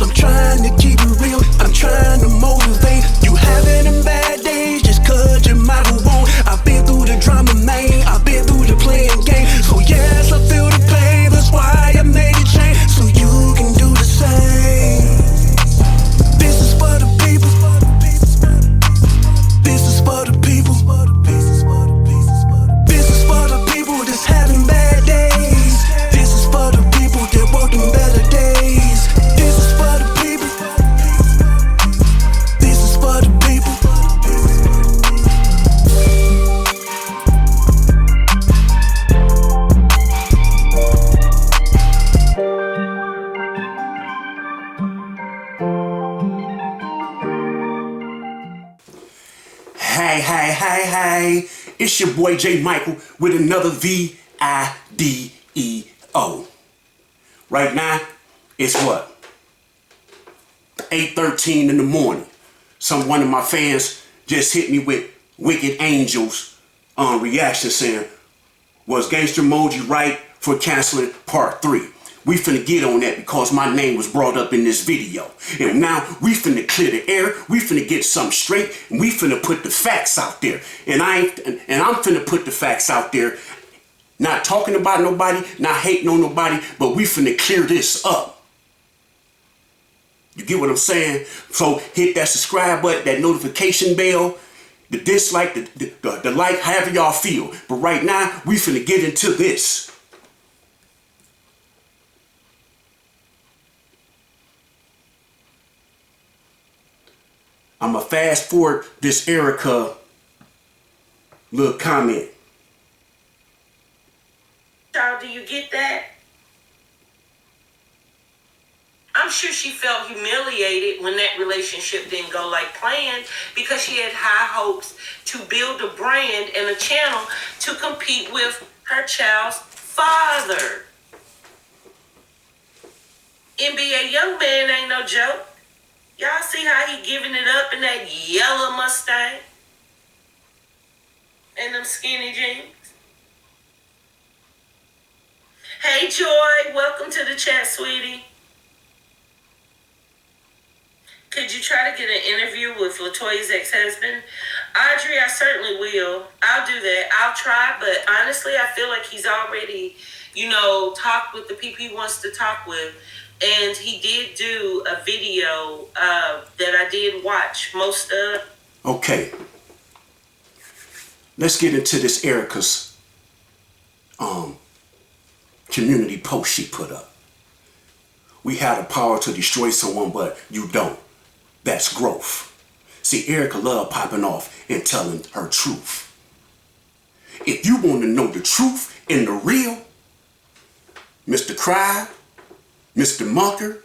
I'm trying to keep it real, I'm trying to motivate. You having them bad days just cause you might have won. I've been through the drama, man, I've been through the playing game. So yes, I feel the pain, that's why I made a change. So you can do the same. This is for the people. This is for the people. This is for the people that's having bad days. This is for the people that working better days. This is for the people. This is for the people. Hey, it's your boy J. Michael with another VIDEO. Right now, it's what? 8:13 in the morning. One of my fans just hit me with Wicked Angels reaction saying, was Gangster Moji right for canceling part 3? We finna get on that because my name was brought up in this video. And now we finna clear the air, we finna get something straight, and we finna put the facts out there. And I'm finna put the facts out there, not talking about nobody, not hating on nobody, but we finna clear this up. You get what I'm saying? So hit that subscribe button, that notification bell, the dislike, the like, however y'all feel. But right now, we finna get into this. I'ma fast forward this Erica little comment. Child, do you get that? I'm sure she felt humiliated when that relationship didn't go like planned because she had high hopes to build a brand and a channel to compete with her child's father. NBA young man ain't no joke. Y'all see how he giving it up in that yellow Mustang? And them skinny jeans? Hey, Joy, welcome to the chat, sweetie. Could you try to get an interview with LaToya's ex-husband? Audrey, I certainly will. I'll do that. I'll try, but honestly, I feel like he's already, talked with the people he wants to talk with. And he did do a video that I did watch most of. Okay. Let's get into this Erica's community post she put up. We have the power to destroy someone, but you don't. That's growth. See, Erica love popping off and telling her truth. If you want to know the truth and the real, Mr. Cry, Mr. Mucker,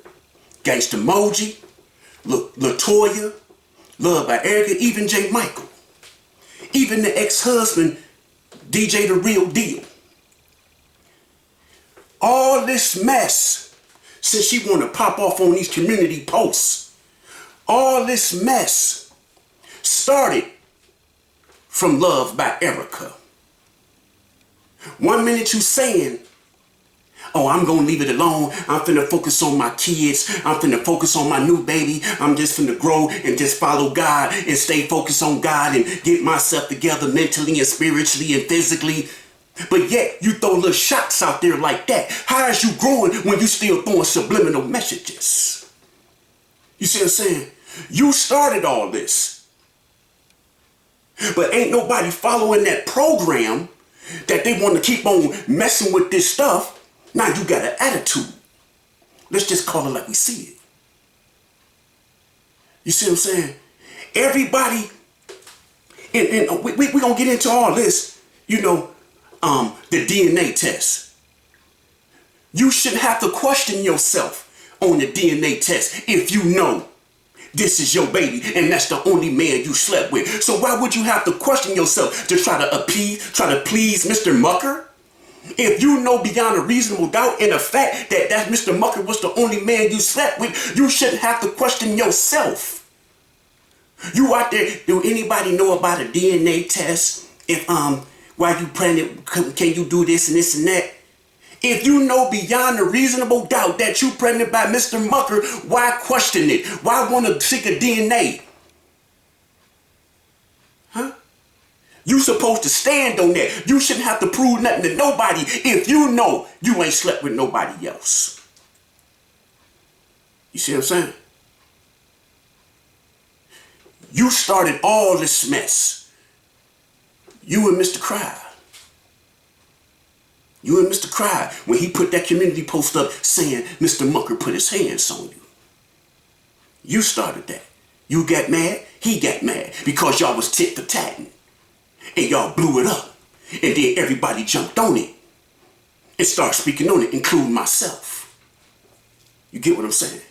Gangsta Moji, LaToya, loved by Erica, even J. Michael, even the ex-husband, DJ The Real Deal. All this mess, since she want to pop off on these community posts, all this mess started from Love by Erica. 1 minute you saying, oh, I'm gonna leave it alone. I'm finna focus on my kids. I'm finna focus on my new baby. I'm just finna grow and just follow God and stay focused on God and get myself together mentally and spiritually and physically. But yet you throw little shots out there like that. How is you growing when you still throwing subliminal messages? You see what I'm saying? You started all this. But ain't nobody following that program that they want to keep on messing with this stuff. Now you got an attitude. Let's just call it like we see it. You see what I'm saying? Everybody, and we gonna get into all this, the DNA test. You shouldn't have to question yourself on the DNA test if you know this is your baby and that's the only man you slept with. So why would you have to question yourself to try to please Mr. Mucker? If you know beyond a reasonable doubt in the fact that Mr. Mucker was the only man you slept with, you shouldn't have to question yourself. You out there, do anybody know about a DNA test? If while you pregnant, can you do this and this and that? If you know beyond a reasonable doubt that you pregnant by Mr. Mucker, why question it? Why want to seek a DNA? Huh? You supposed to stand on that. You shouldn't have to prove nothing to nobody if you know you ain't slept with nobody else. You see what I'm saying? You started all this mess. You and Mr. Cry. You and Mr. Cry, when he put that community post up saying Mr. Mucker put his hands on you. You started that. You got mad, he got mad because y'all was tit-for-tatting. And y'all blew it up. And then everybody jumped on it and started speaking on it, including myself. You get what I'm saying?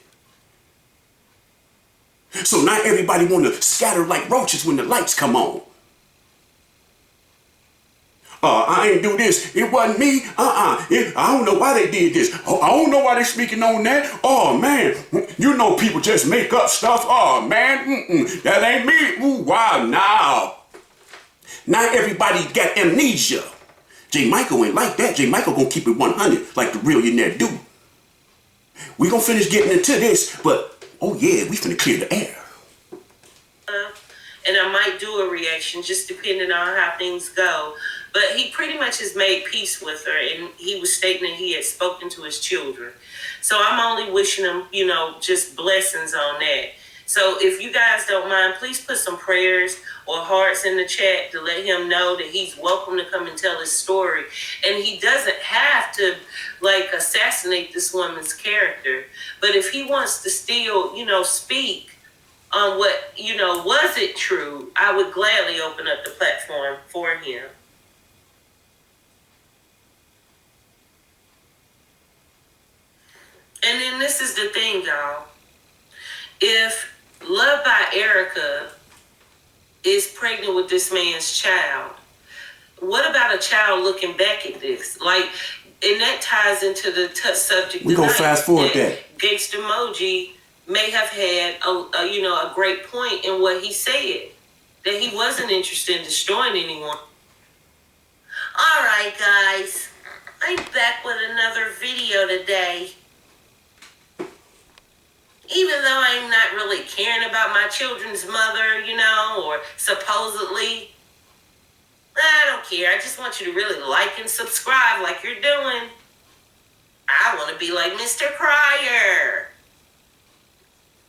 So now everybody want to scatter like roaches when the lights come on. I ain't do this. It wasn't me. I don't know why they did this. I don't know why they speaking on that. Oh, man. You know people just make up stuff. Oh, man. That ain't me. Ooh, wow, now. Now everybody got amnesia. J. Michael ain't like that. J. Michael gonna keep it 100 like the Realionaire do. We gonna finish getting into this, but, oh yeah, we finna clear the air. And I might do a reaction just depending on how things go. But he pretty much has made peace with her, and he was stating that he had spoken to his children. So I'm only wishing him, just blessings on that. So if you guys don't mind, please put some prayers or hearts in the chat to let him know that he's welcome to come and tell his story. And he doesn't have to, assassinate this woman's character. But if he wants to still, speak on what, was it true, I would gladly open up the platform for him. And then this is the thing, y'all. If Love by Erica is pregnant with this man's child, what about a child looking back at this? And that ties into the subject. We're going to fast forward that. Gangsta Emoji may have had a great point in what he said, that he wasn't interested in destroying anyone. All right, guys. I'm back with another video today. Even though I'm not really caring about my children's mother, or supposedly, I don't care. I just want you to really like and subscribe like you're doing. I want to be like Mr. Crier.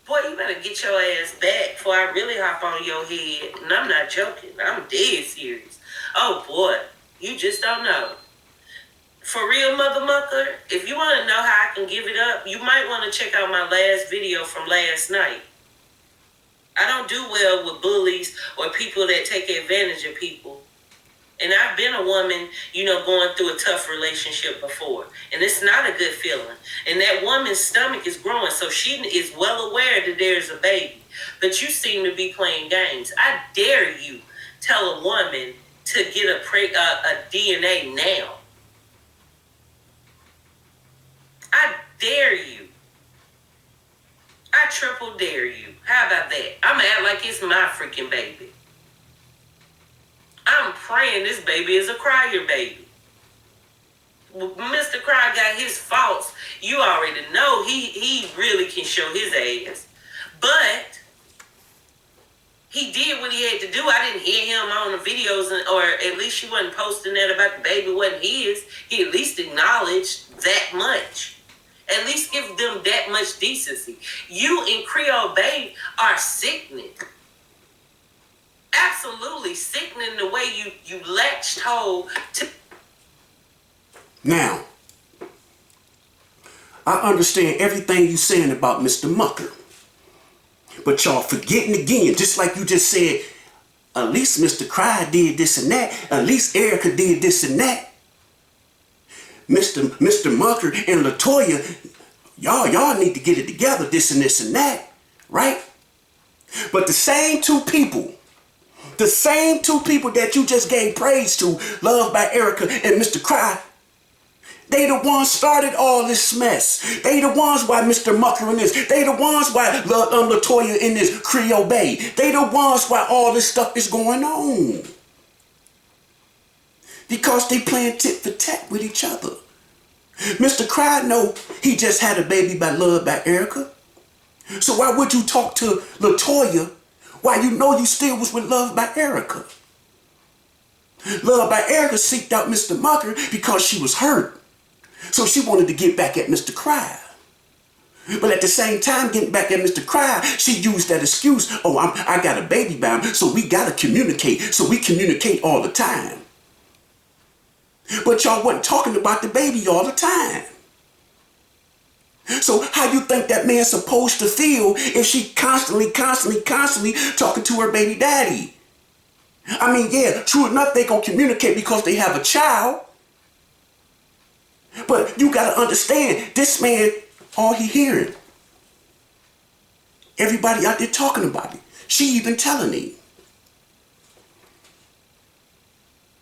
Boy, you better get your ass back before I really hop on your head. And I'm not joking. I'm dead serious. Oh, boy. You just don't know. For real, Mother Mucker, if you want to know how I can give it up, you might want to check out my last video from last night. I don't do well with bullies or people that take advantage of people. And I've been a woman, going through a tough relationship before. And it's not a good feeling. And that woman's stomach is growing, so she is well aware that there's a baby. But you seem to be playing games. I dare you tell a woman to get a DNA now. I dare you. I triple dare you. How about that? I'm going to act like it's my freaking baby. I'm praying this baby is a crier baby. Mr. Cry got his faults. You already know he really can show his ass. But he did what he had to do. I didn't hear him on the videos, or at least she wasn't posting that about the baby wasn't his. He at least acknowledged that much. At least give them that much decency. You and Creole Babe are sickening. Absolutely sickening the way you latched hold to. Now, I understand everything you saying about Mr. Mucker. But y'all forgetting again, just like you just said, at least Mr. Cry did this and that. At least Erica did this and that. Mr. Mucker and LaToya, y'all need to get it together, this and this and that, right? But the same two people that you just gave praise to, Love by Erica and Mr. Cry, they the ones started all this mess. They the ones why Mr. Mucker in this. They the ones why LaToya in this Creole Bay. They the ones why all this stuff is going on. Because they playing tit for tat with each other. Mr. Cry know he just had a baby by Love by Erica. So why would you talk to LaToya while you know you still was with Love by Erica? Love by Erica seeked out Mr. Mucker because she was hurt. So she wanted to get back at Mr. Cry. But at the same time, getting back at Mr. Cry, she used that excuse, oh, I got a baby by him, so we got to communicate. So we communicate all the time. But y'all wasn't talking about the baby all the time. So how you think that man's supposed to feel if she constantly talking to her baby daddy? I mean, yeah, true enough, they gonna communicate because they have a child. But you gotta understand, this man, all he hearing, everybody out there talking about it. She even telling him.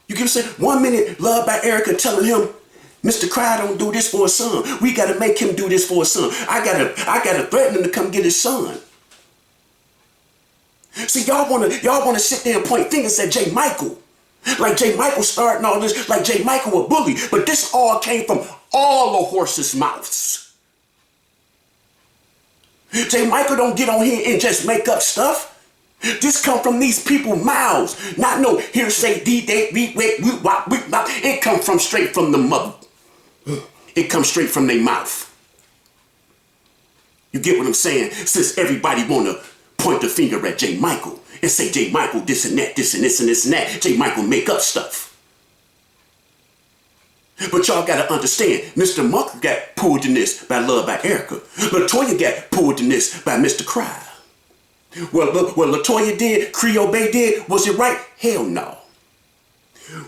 You get what I'm saying? 1 minute, Love by Erica telling him, Mr. Cry don't do this for his son. We gotta make him do this for his son. I gotta threaten him to come get his son. See, y'all wanna sit there and point fingers at J. Michael. Like J. Michael starting all this, like J. Michael a bully. But this all came from all the horses' mouths. J. Michael don't get on here and just make up stuff. This come from these people's mouths. Not no hearsay, it come from straight from the mother. It comes straight from their mouth. You get what I'm saying? Since everybody wanna point the finger at J. Michael and say J. Michael this and that, this and this and this and that. J. Michael make up stuff. But y'all gotta understand, Mr. Mucker got pulled in this by Love by Erica. LaToya got pulled in this by Mr. Cry. What LaToya did, Creole Bay did, was it right? Hell no.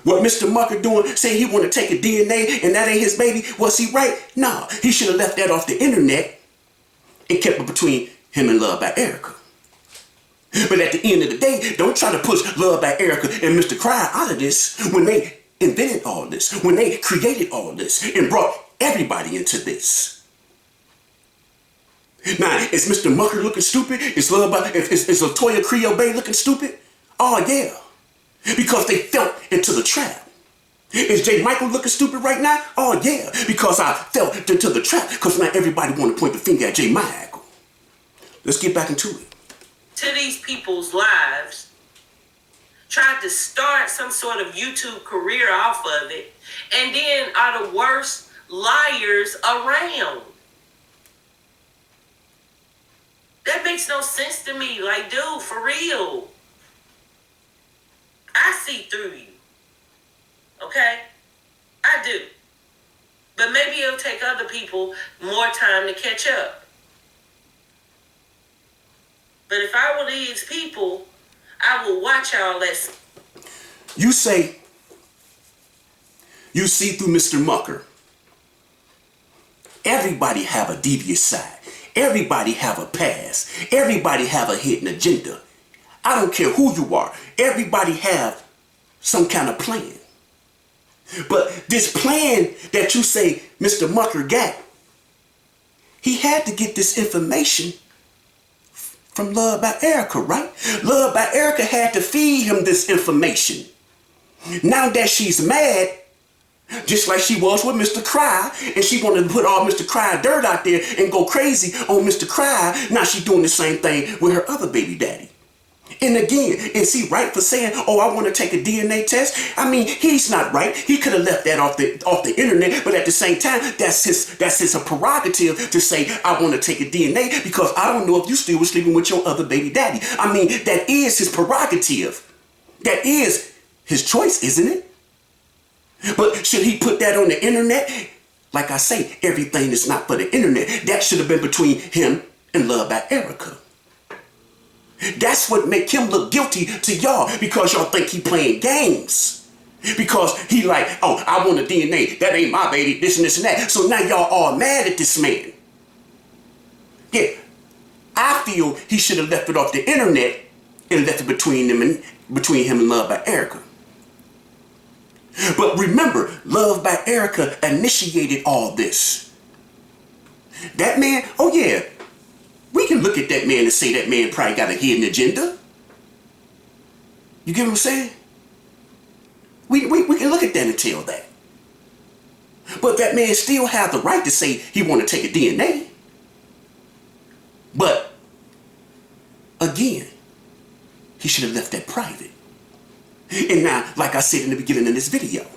What Mr. Mucker doing, saying he want to take a DNA and that ain't his baby, was he right? No. He should have left that off the internet and kept it between him and Love by Erica. But at the end of the day, don't try to push Love by Erica and Mr. Cry out of this when they invented all this, when they created all this and brought everybody into this. Now, is Mr. Mucker looking stupid? Is LaToya Creole Bay looking stupid? Oh yeah, because they fell into the trap. Is J. Michael looking stupid right now? Oh yeah, because I fell into the trap. Because now everybody want to point the finger at J. Michael. Let's get back into it. To these people's lives, tried to start some sort of YouTube career off of it, and then are the worst liars around. That makes no sense to me. Like, dude, for real. I see through you. Okay? I do. But maybe it'll take other people more time to catch up. But if I were these people, I would watch all that. You say you see through Mr. Mucker. Everybody have a devious side. Everybody have a past. Everybody have a hidden agenda. I don't care who you are. Everybody have some kind of plan. But this plan that you say Mr. Mucker got, he had to get this information from Love by Erica, right? Love by Erica had to feed him this information. Now that she's mad, just like she was with Mr. Cry, and she wanted to put all Mr. Cry dirt out there and go crazy on Mr. Cry, now she's doing the same thing with her other baby daddy. And again, is he right for saying, oh, I want to take a DNA test? I mean, he's not right. He could have left that off the internet, but at the same time, that's his prerogative to say, I want to take a DNA because I don't know if you still were sleeping with your other baby daddy. I mean, that is his prerogative. That is his choice, isn't it? But should he put that on the internet? Like I say, everything is not for the internet. That should have been between him and Love by Erica. That's what make him look guilty to y'all, because y'all think he playing games. Because he like, oh, I want a DNA. That ain't my baby, this and this and that. So now y'all all mad at this man. Yeah, I feel he should have left it off the internet and left it between him and Love by Erica. But remember, Love by Erica initiated all this. That man, oh yeah, we can look at that man and say that man probably got a hidden agenda. You get what I'm saying? We can look at that and tell that. But that man still have the right to say he want to take a DNA. But again, he should have left that private. And now, like I said in the beginning of this video,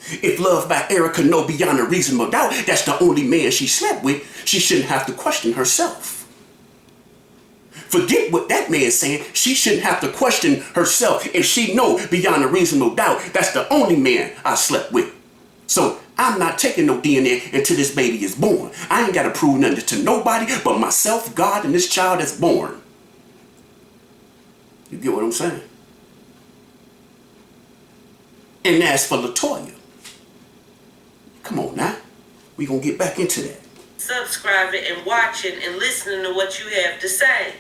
if loved by Erica know beyond a reasonable doubt that's the only man she slept with, she shouldn't have to question herself. Forget what that man's saying. She shouldn't have to question herself if she know beyond a reasonable doubt that's the only man I slept with. So I'm not taking no DNA until this baby is born. I ain't got to prove nothing to nobody but myself, God, and this child that's born. You get what I'm saying? And as for LaToya, come on now. We gonna get back into that. Subscribing and watching and listening to what you have to say.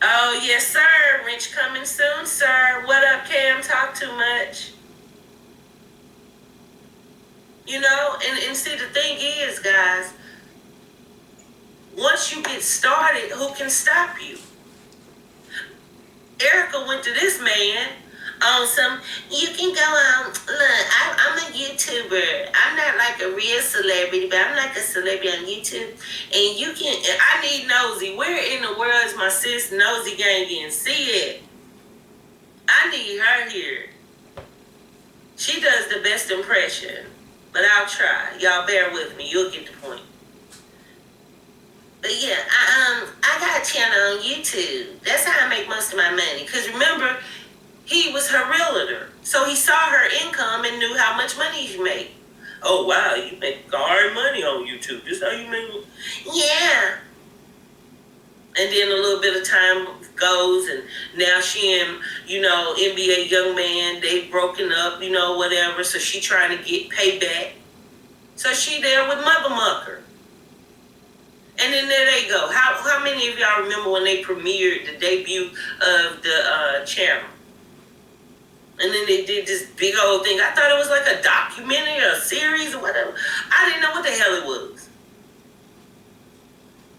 Oh, yes, sir. Rich coming soon, sir. What up, Cam? Talk too much. You know, and see, the thing is, guys, once you get started, who can stop you? Erica went to this man on some, you can go on, look, I'm a YouTuber. I'm not like a real celebrity, but I'm like a celebrity on YouTube. And you can, I need Nosy. Where in the world is my sis Nosy Gang and see it? I need her here. She does the best impression, but I'll try. Y'all bear with me. You'll get the point. But yeah, I got a channel on YouTube. That's how I make most of my money. Because remember, he was her realtor. So he saw her income and knew how much money she made. Oh, wow, you make hard money on YouTube. This how you make it? Yeah. And then a little bit of time goes, and now she and, NBA young man, they've broken up, whatever. So she trying to get payback. So she there with Mother Mucker. And then there they go. How many of y'all remember when they premiered the debut of the channel? And then they did this big old thing. I thought it was like a documentary or a series or whatever. I didn't know what the hell it was.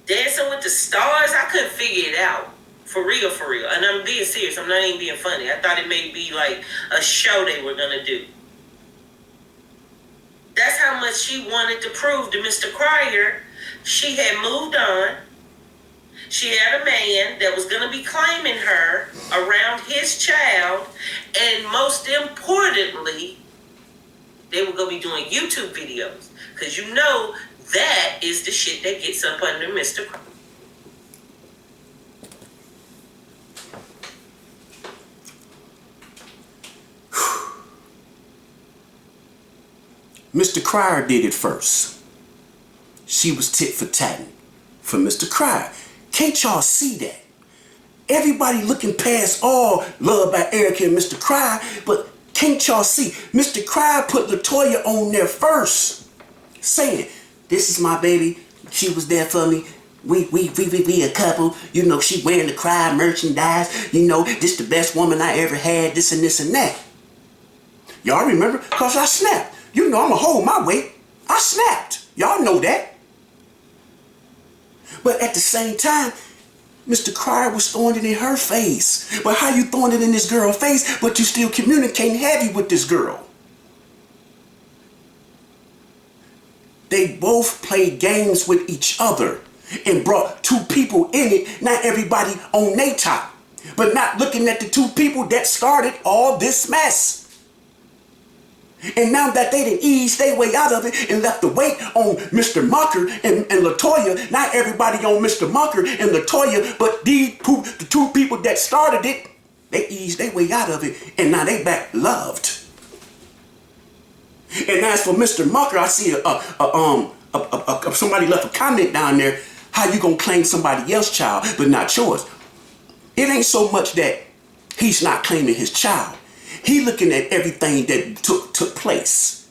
Dancing with the Stars? I couldn't figure it out. For real, for real. And I'm being serious. I'm not even being funny. I thought it may be like a show they were going to do. That's how much she wanted to prove to Mr. Cryer. She had moved on. She had a man that was going to be claiming her around his child. And most importantly, they were going to be doing YouTube videos. Because that is the shit that gets up under Mr. Cryer. Mr. Cryer did it first. She was tit-for-tatting for Mr. Cryer. Can't y'all see that? Everybody looking past all love by Erica and Mr. Cryer, but can't y'all see? Mr. Cryer put LaToya on there first, saying, "This is my baby. She was there for me. We a couple. She wearing the Cryer merchandise. This the best woman I ever had. This and this and that." Y'all remember? Cause I snapped. I'ma hold my weight. I snapped. Y'all know that. But at the same time, Mr. Cryer was throwing it in her face. But how you throwing it in this girl's face, but you still communicating heavy with this girl? They both played games with each other and brought two people in it, not everybody on their top, but not looking at the two people that started all this mess. And now that they done eased their way out of it and left the weight on Mr. Mucker and LaToya, not everybody on Mr. Mucker and LaToya, but the two people that started it, they eased their way out of it, and now they back loved. And as for Mr. Mucker, I see somebody left a comment down there, how you gonna claim somebody else's child but not yours? It ain't so much that he's not claiming his child. He looking at everything that took place.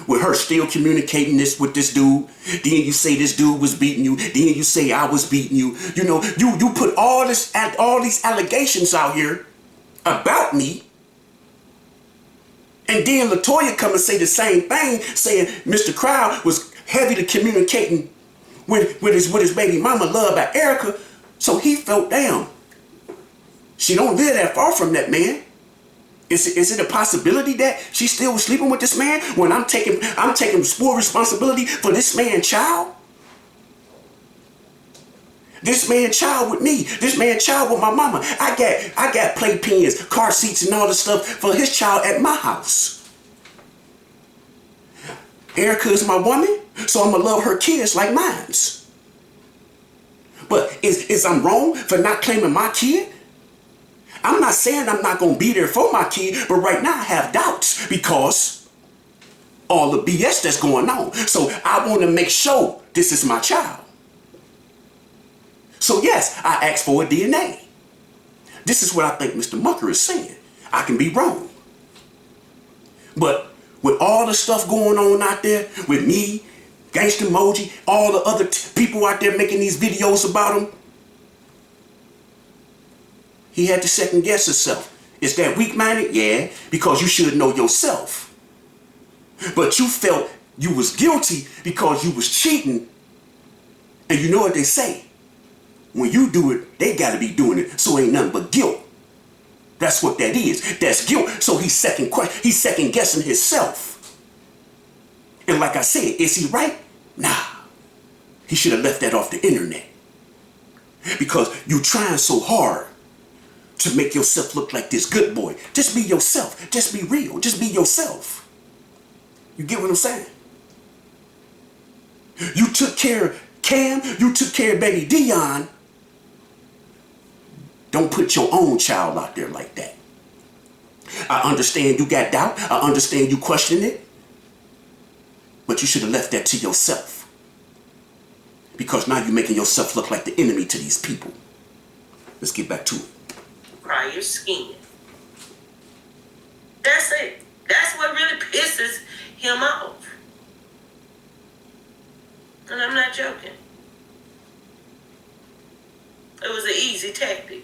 With her still communicating this with this dude. Then you say this dude was beating you. Then you say I was beating you. You put all these allegations out here about me. And then LaToya come and say the same thing, saying Mr. Cryer was heavily communicating with his baby mama, loved by Erica. So he felt, damn, she don't live that far from that man. Is it a possibility that she still was sleeping with this man when I'm taking full responsibility for this man's child? This man's child with me. This man's child with my mama. I got playpens, car seats, and all this stuff for his child at my house. Erica is my woman, so I'm gonna love her kids like mine's. But is I'm wrong for not claiming my kid? I'm not saying I'm not gonna be there for my kid, but right now I have doubts because all the BS that's going on. So I want to make sure this is my child. So yes, I asked for a DNA. This is what I think Mr. Mucker is saying. I can be wrong. But with all the stuff going on out there, with me, Gangsta Emoji, all the other people out there making these videos about him, he had to second guess himself. Is that weak-minded? Yeah, because you should know yourself. But you felt you was guilty because you was cheating. And you know what they say? When you do it, they gotta be doing it. So ain't nothing but guilt. That's what that is. That's guilt. So he's second guessing himself. And like I said, is he right? Nah. He should have left that off the internet. Because you trying so hard to make yourself look like this good boy. Just be yourself. Just be real. Just be yourself. You get what I'm saying? You took care of Cam. You took care of baby Dion. Don't put your own child out there like that. I understand you got doubt. I understand you question it. But you should have left that to yourself. Because now you're making yourself look like the enemy to these people. Let's get back to it. Prior skin. That's it. That's what really pisses him off. And I'm not joking. It was an easy tactic.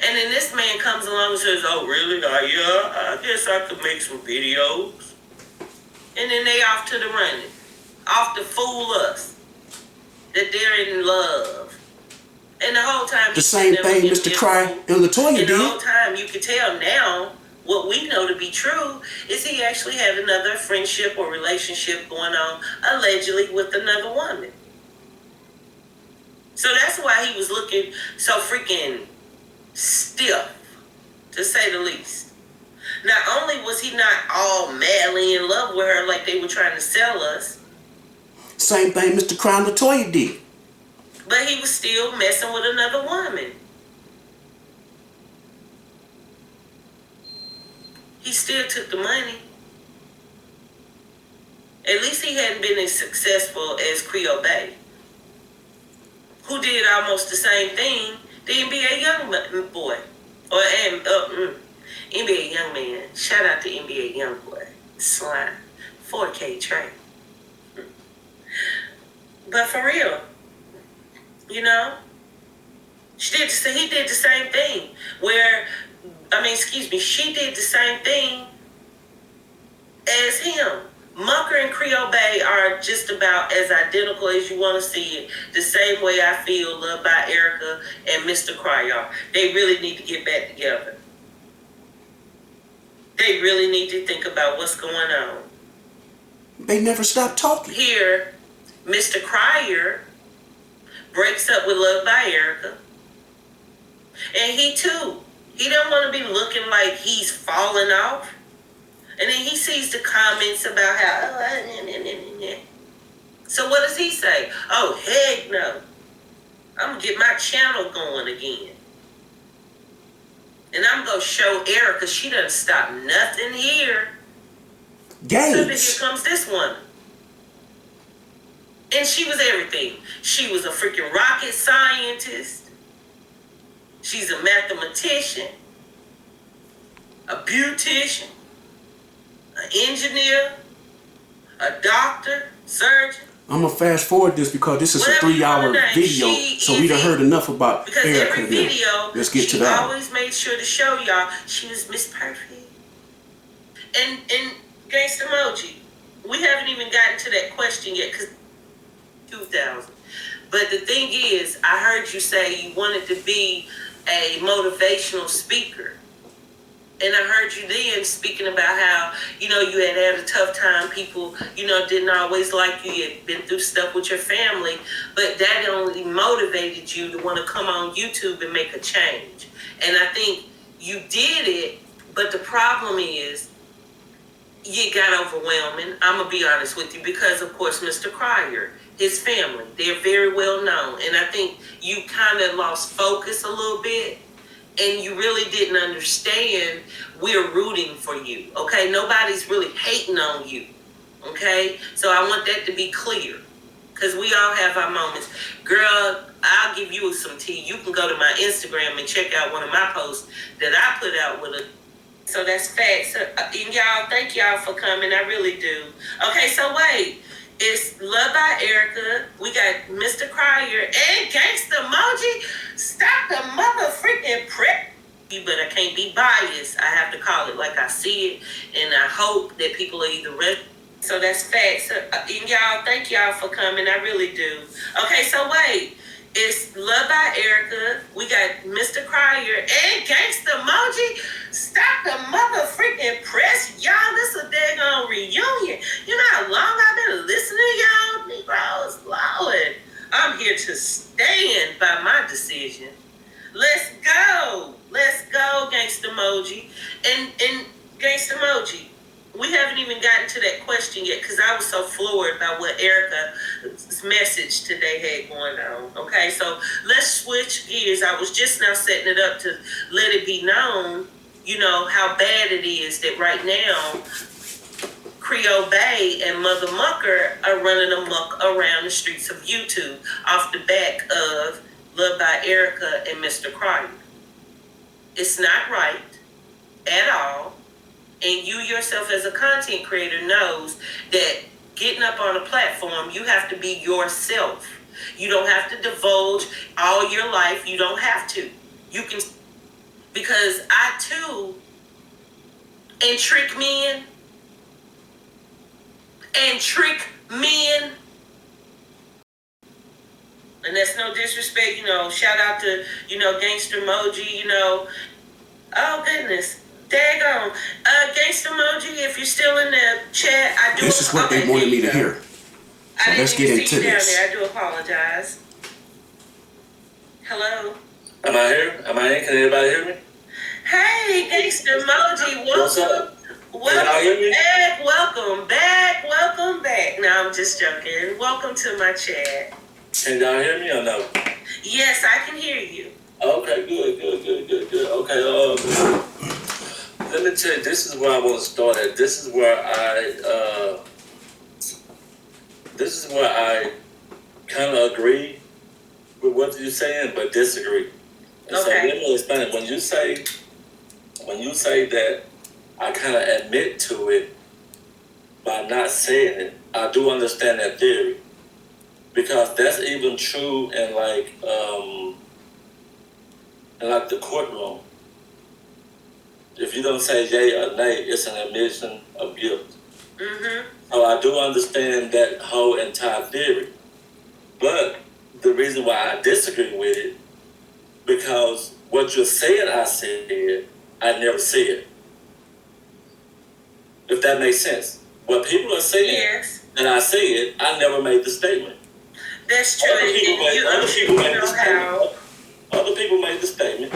And then this man comes along and says, oh, really? Yeah, I guess I could make some videos. And then they off to the running. Off to fool us. That they're in love. And the whole time... The same thing Mr. Cry and LaToya did. And the whole time you can tell now, what we know to be true, is he actually had another friendship or relationship going on, allegedly, with another woman. So that's why he was looking so freaking stiff, to say the least. Not only was he not all madly in love with her like they were trying to sell us. Same thing Mr. Cry and LaToya did. But he was still messing with another woman. He still took the money. At least he hadn't been as successful as Creole Bay, who did almost the same thing. The NBA young boy. Or NBA young man. Shout out to NBA young boy. Slime. 4K Trey. But for real. You know? He did the same thing. She did the same thing as him. Mucker and Creole Bay are just about as identical as you want to see it. The same way I feel loved by Erica and Mr. Cryer. They really need to get back together. They really need to think about what's going on. They never stopped talking. Here, Mr. Cryer breaks up with Love by Erica. And he too. He don't want to be looking like he's falling off. And then he sees the comments about how, So what does he say? Oh, heck no. I'm going to get my channel going again. And I'm going to show Erica she doesn't stop nothing here. Games. So then here comes this one. And she was everything. She was a freaking rocket scientist. She's a mathematician. A beautician. An engineer, a doctor, surgeon. I'm going to fast forward this because this is a 3-hour video, so we done heard enough about because Erica. Every video, let's get to that. She always made sure to show y'all she was Miss Perfect. And Gangsta Emoji, we haven't even gotten to that question yet because 2000. But the thing is, I heard you say you wanted to be a motivational speaker. And I heard you then speaking about how, you had a tough time. People, didn't always like you. You had been through stuff with your family. But that only motivated you to want to come on YouTube and make a change. And I think you did it. But the problem is, it got overwhelming. I'm going to be honest with you. Because, of course, Mr. Cryer, his family, they're very well known. And I think you kind of lost focus a little bit. And you really didn't understand we're rooting for you, okay? Nobody's really hating on you, okay? So I want that to be clear, because we all have our moments. Girl, I'll give you some tea. You can go to my Instagram and check out one of my posts that I put out with a... So that's facts. And y'all, thank y'all for coming. I really do. Okay, so wait. It's Love by Erica. We got Mr. Cryer and Gangsta Emoji. Stop the mother freaking prick. But I can't be biased. I have to call it like I see it. And I hope that people are either ready. So that's facts. And y'all, thank y'all for coming. I really do. Okay, so wait. It's Love by Erica. We got Mr. Cryer and Gangsta Emoji. Stop the mother freaking press. Y'all, this a daggone reunion. You know how long I've been listening to y'all, Negroes? Lord, I'm here to stand by my decision. Let's go. Let's go, Gangsta Emoji. And Gangsta Emoji, we haven't even gotten to that question yet because I was so floored by what Erica's message today had going on. Okay, so let's switch gears. I was just now setting it up to let it be known, how bad it is that right now Creole Bay and Mother Mucker are running amok around the streets of YouTube off the back of Love by Erica and Mr. Cryer. It's not right at all. And you yourself as a content creator knows that getting up on a platform, you have to be yourself. You don't have to divulge all your life. You don't have to. You can, because I too, and trick men, and that's no disrespect, shout out to, Gangster Emoji, oh goodness. Daggone. Gangsta Emoji, if you're still in the chat, I do... This is what they wanted me to hear. So let's get into this. I do apologize. Hello? Am I here? Am I in? Can anybody hear me? Hey, Gangsta Emoji, welcome. What's up? Welcome back. No, I'm just joking. Welcome to my chat. Can y'all hear me or no? Yes, I can hear you. Okay, good. Okay, let me tell you, this is where I want to start at. This is where I kind of agree with what you're saying, but disagree. And so let me explain it. When you say that I kind of admit to it by not saying it, I do understand that theory, because that's even true in like the courtroom. If you don't say yay or nay, it's an admission of guilt. Mm-hmm. So I do understand that whole entire theory. But the reason why I disagree with it, because what you're saying I said, I never said. If that makes sense. What people are saying that I said, I never made the statement. That's true. Other people made the statement.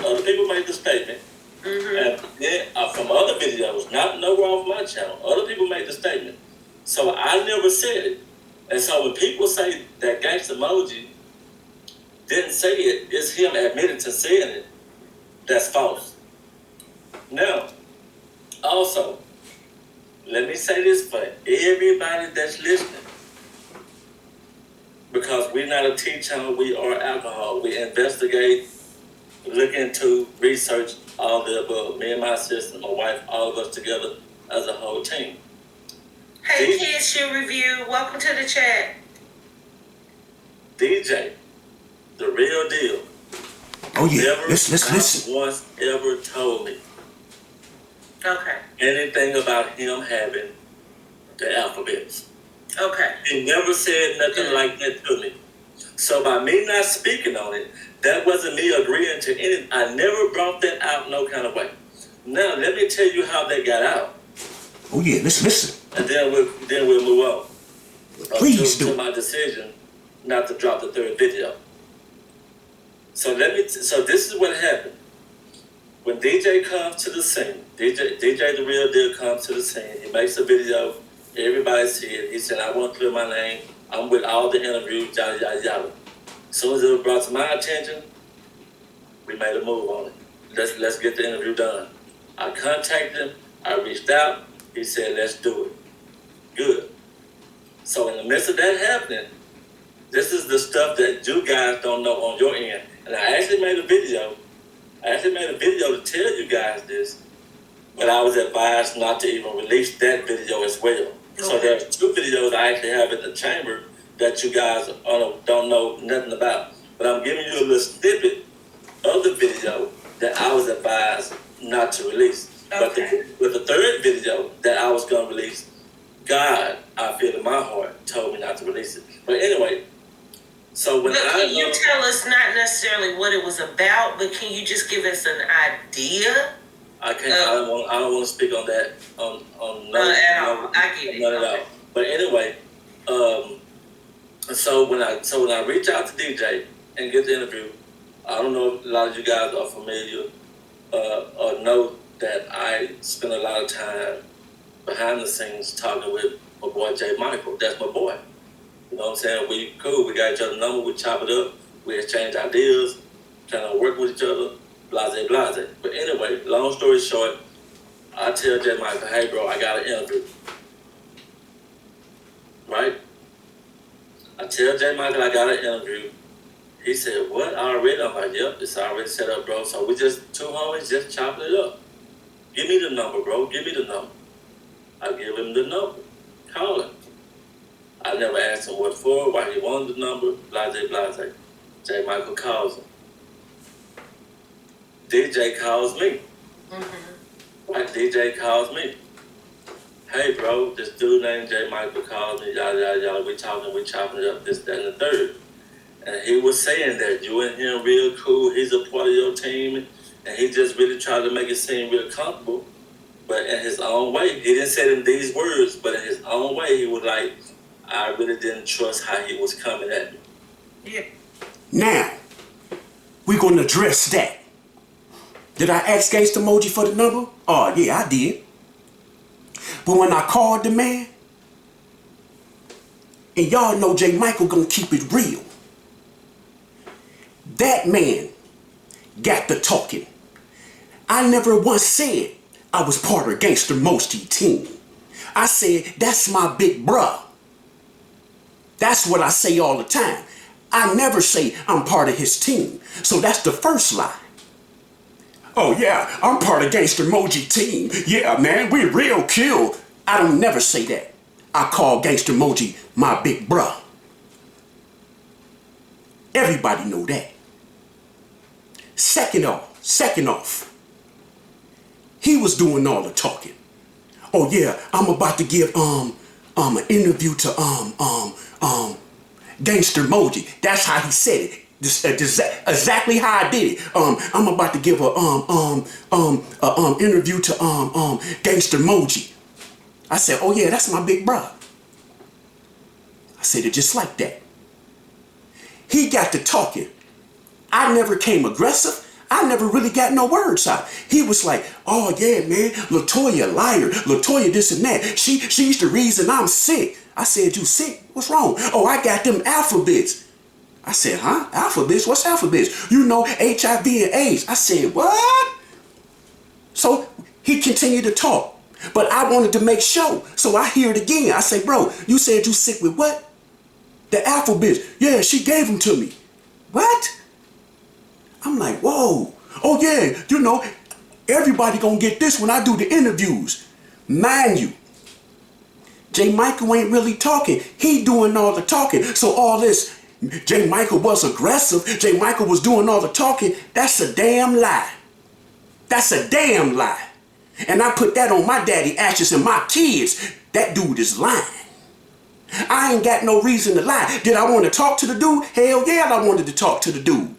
Mm-hmm. And then from other videos, no wrong with my channel, other people made the statement. So I never said it. And so when people say that Gangsta Emoji didn't say it, it's him admitting to saying it. That's false. Now, also, let me say this for everybody that's listening. Because we're not a tea channel, we are alcohol. We investigate, look into, research, all the above. Me and my sister, my wife, all of us together as a whole team. Hey, Kids Shoe Review. Welcome to the chat. DJ, the real deal. Oh, yeah. Never Listen. once ever told me anything about him having the alphabets. Okay. He never said nothing like that to me. So by me not speaking on it, that wasn't me agreeing to anything. I never brought that out no kind of way. Now let me tell you how they got out. Oh yeah, listen. And then we'll move on. Please do. To my decision not to drop the third video. So this is what happened. When DJ comes to the scene, DJ the real deal comes to the scene. He makes a video. Everybody see it. He said, "I want to clear my name. I'm with all the interviews, yada yada yada." As soon as it was brought to my attention, we made a move on it. Let's get the interview done. I contacted him. I reached out. He said, "Let's do it." Good. So in the midst of that happening, this is the stuff that you guys don't know on your end. And I actually made a video. To tell you guys this, but I was advised not to even release that video as well. Okay. So there's 2 videos I actually have in the chamber that you guys don't know nothing about. But I'm giving you a little snippet of the video that I was advised not to release. Okay. But with the third video that I was going to release, God, I feel in my heart, told me not to release it. But anyway, so when can you tell us not necessarily what it was about, but can you just give us an idea? I can't. I don't want to speak on that. On at all. I get it. Not at all. But anyway, so when I reach out to DJ and get the interview, I don't know if a lot of you guys are familiar or know that I spend a lot of time behind the scenes talking with my boy J. Michael. That's my boy. You know what I'm saying? We cool. We got each other's number. We chop it up. We exchange ideas. Trying to work with each other. Blase, blase. But anyway, long story short, I tell J. Michael, "Hey, bro, I got an interview." Right? I tell J. Michael I got an interview. He said, "What? Already?" I'm like, "Yep, it's already set up, bro." So we just 2 homies just chopping it up. "Give me the number, bro. Give me the number." I give him the number. Call him. I never asked him what for, why he wanted the number, blase, blase. J. Michael calls him. DJ calls me. Mm-hmm. Right, DJ calls me. "Hey, bro, this dude named J. Michael calls me, yada, yada, yada. We chopping it up, this, that, and the third. And he was saying that you and him real cool, he's a part of your team, and he just really tried to make it seem real comfortable. But in his own way, he didn't say it in these words, but in his own way, he was like, I really didn't trust how he was coming at me." Yeah. Now, we're going to address that. Did I ask Gangsta Emoji for the number? Oh, yeah, I did. But when I called the man, and y'all know J. Michael gonna keep it real, that man got to talking. I never once said I was part of Gangsta Emoji team. I said, "That's my big bruh." That's what I say all the time. I never say I'm part of his team. So that's the first lie. "Oh yeah, I'm part of Gangsta Emoji team. Yeah, man, we real cool." I don't never say that. I call Gangsta Emoji my big bruh. Everybody know that. Second off, he was doing all the talking. "Oh yeah, I'm about to give an interview to Gangsta Emoji." That's how he said it. Exactly how I did it. "I'm about to give a interview to Gangsta Emoji." I said, "Oh yeah, that's my big brother." I said it just like that. He got to talking. I never came aggressive. I never really got no words out. He was like, "Oh yeah, man, LaToya liar. LaToya this and that. She's the reason I'm sick." I said, "You sick? What's wrong?" "Oh, I got them alphabets." I said, "Huh? Alphabets? What's alphabets?" "You know, HIV and AIDS." I said, "What?" So he continued to talk. But I wanted to make sure. So I hear it again. I say, "Bro, you said you sick with what?" "The alphabets." "Yeah, she gave them to me." "What?" I'm like, whoa. "Oh yeah, you know, everybody gonna get this when I do the interviews." Mind you, J. Michael ain't really talking. He doing all the talking. So all this, J. Michael was aggressive, J. Michael was doing all the talking, that's a damn lie. That's a damn lie. And I put that on my daddy ashes and my kids. That dude is lying. I ain't got no reason to lie. Did I want to talk to the dude? Hell yeah, I wanted to talk to the dude.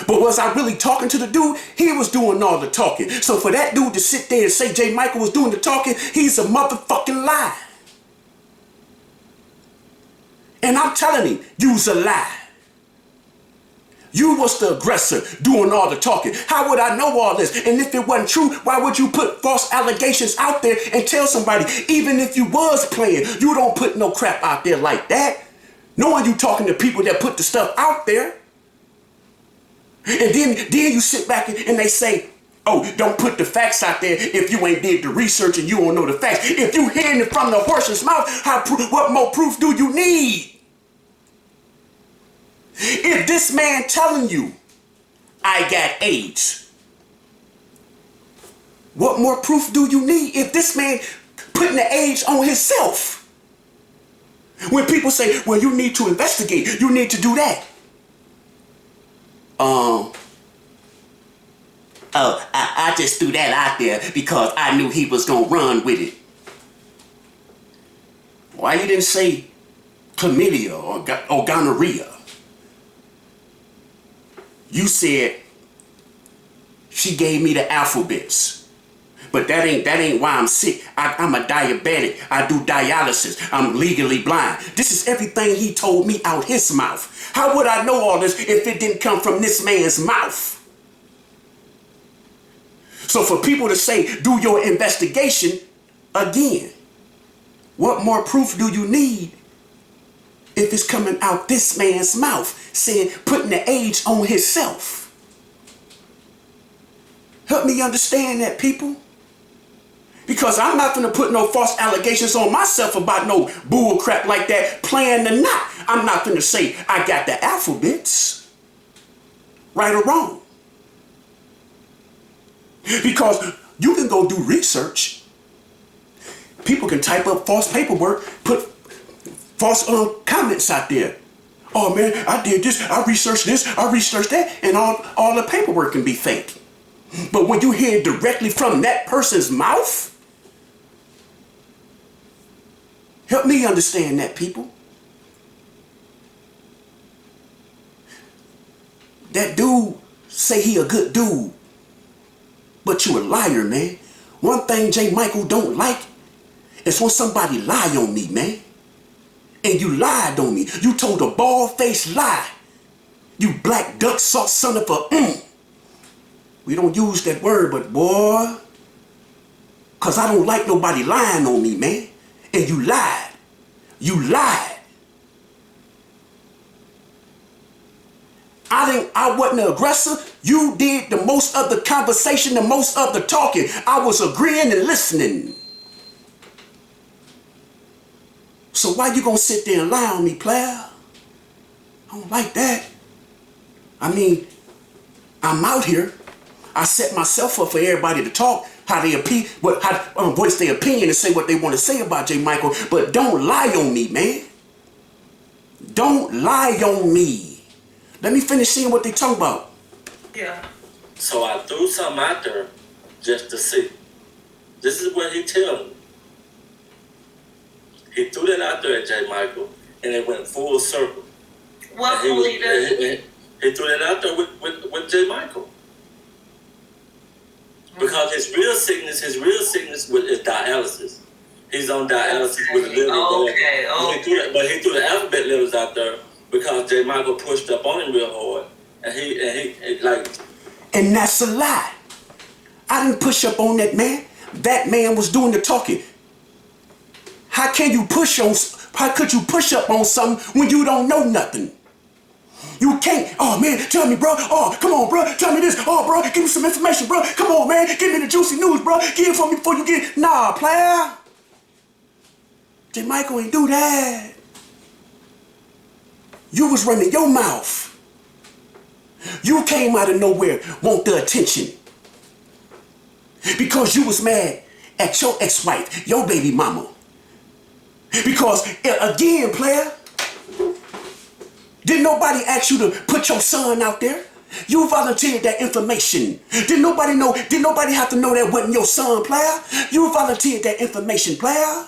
But was I really talking to the dude? He was doing all the talking. So for that dude to sit there and say J. Michael was doing the talking, he's a motherfucking lie. And I'm telling him, you's a lie. You was the aggressor doing all the talking. How would I know all this? And if it wasn't true, why would you put false allegations out there and tell somebody, even if you was playing, you don't put no crap out there like that? Knowing you talking to people that put the stuff out there. And then you sit back and they say, oh, don't put the facts out there if you ain't did the research and you don't know the facts. If you hearing it from the horse's mouth, what more proof do you need? If this man telling you, I got AIDS, what more proof do you need? If this man putting the AIDS on himself. When people say, well, you need to investigate, you need to do that. I just threw that out there because I knew he was gonna run with it. Why you didn't say chlamydia or gonorrhea? You said she gave me the alphabets, but that ain't why I'm sick. I'm a diabetic. I do dialysis. I'm legally blind. This is everything he told me out his mouth. How would I know all this if it didn't come from this man's mouth? So for people to say, do your investigation, again, what more proof do you need if it's coming out this man's mouth, saying, putting the age on himself? Help me understand that, people. Because I'm not gonna put no false allegations on myself about no bull crap like that, playing the knot. I'm not gonna say I got the alphabets, right or wrong. Because you can go do research. People can type up false paperwork, put false comments out there. Oh man, I did this, I researched this, I researched that, and all the paperwork can be fake. But when you hear directly from that person's mouth, help me understand that, people. That dude say he a good dude, but you a liar, man. One thing J. Michael don't like is when somebody lie on me, man. And you lied on me. You told a bald-faced lie. You black duck sauce son of a We don't use that word, but boy, cause I don't like nobody lying on me, man. And you lied. You lied. I wasn't the aggressor. You did the most of the conversation, the most of the talking. I was agreeing and listening. So why you gonna sit there and lie on me, player? I don't like that. I mean, I'm out here. I set myself up for everybody to talk, how they voice their opinion and say what they want to say about J. Michael, but don't lie on me, man. Don't lie on me. Let me finish seeing what they talk about. Yeah. So I threw something out there just to see. This is what he tells me. He threw that out there at J. Michael, and it went full circle. What leader? He threw that out there with J. Michael. Because his real sickness is dialysis. He's on dialysis with a liver. Okay. But he threw the alphabet letters out there because J. Michael pushed up on him real hard, and he like. And that's a lie. I didn't push up on that man. That man was doing the talking. How could you push up on something when you don't know nothing? You can't. Oh man, tell me, bro. Oh, come on, bro. Tell me this. Oh, bro, give me some information, bro. Come on, man. Give me the juicy news, bro. Give it for me before you get. Nah, player. J. Michael ain't do that. You was running your mouth. You came out of nowhere, want the attention. Because you was mad at your ex-wife, your baby mama. Because, again, player, didn't nobody ask you to put your son out there? You volunteered that information. Didn't nobody have to know that wasn't your son, player? You volunteered that information, player.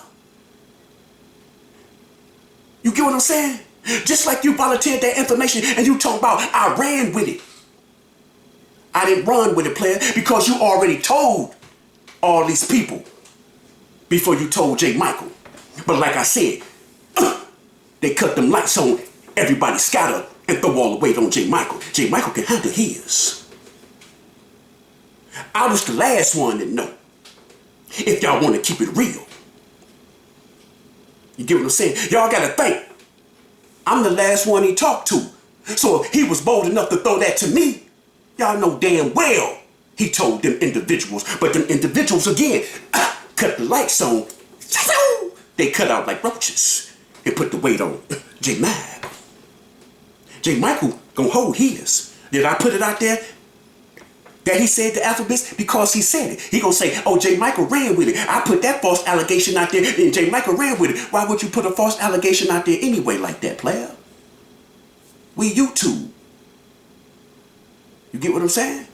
You get what I'm saying? Just like you volunteered that information and you talk about I ran with it. I didn't run with it, player, because you already told all these people before you told J. Michael. But like I said, they cut them lights on, everybody scatter and throw all the weight on J. Michael. J. Michael can handle his. I was the last one to know. If y'all want to keep it real. You get what I'm saying? Y'all gotta think. I'm the last one he talked to. So if he was bold enough to throw that to me, y'all know damn well he told them individuals. But them individuals, again, cut the lights on. They cut out like roaches and put the weight on J. Michael. J. Michael gonna hold his. Did I put it out there that he said the alphabets? Because he said it. He gonna say, oh, J. Michael ran with it. I put that false allegation out there and J. Michael ran with it. Why would you put a false allegation out there anyway like that, player? We YouTube. You get what I'm saying?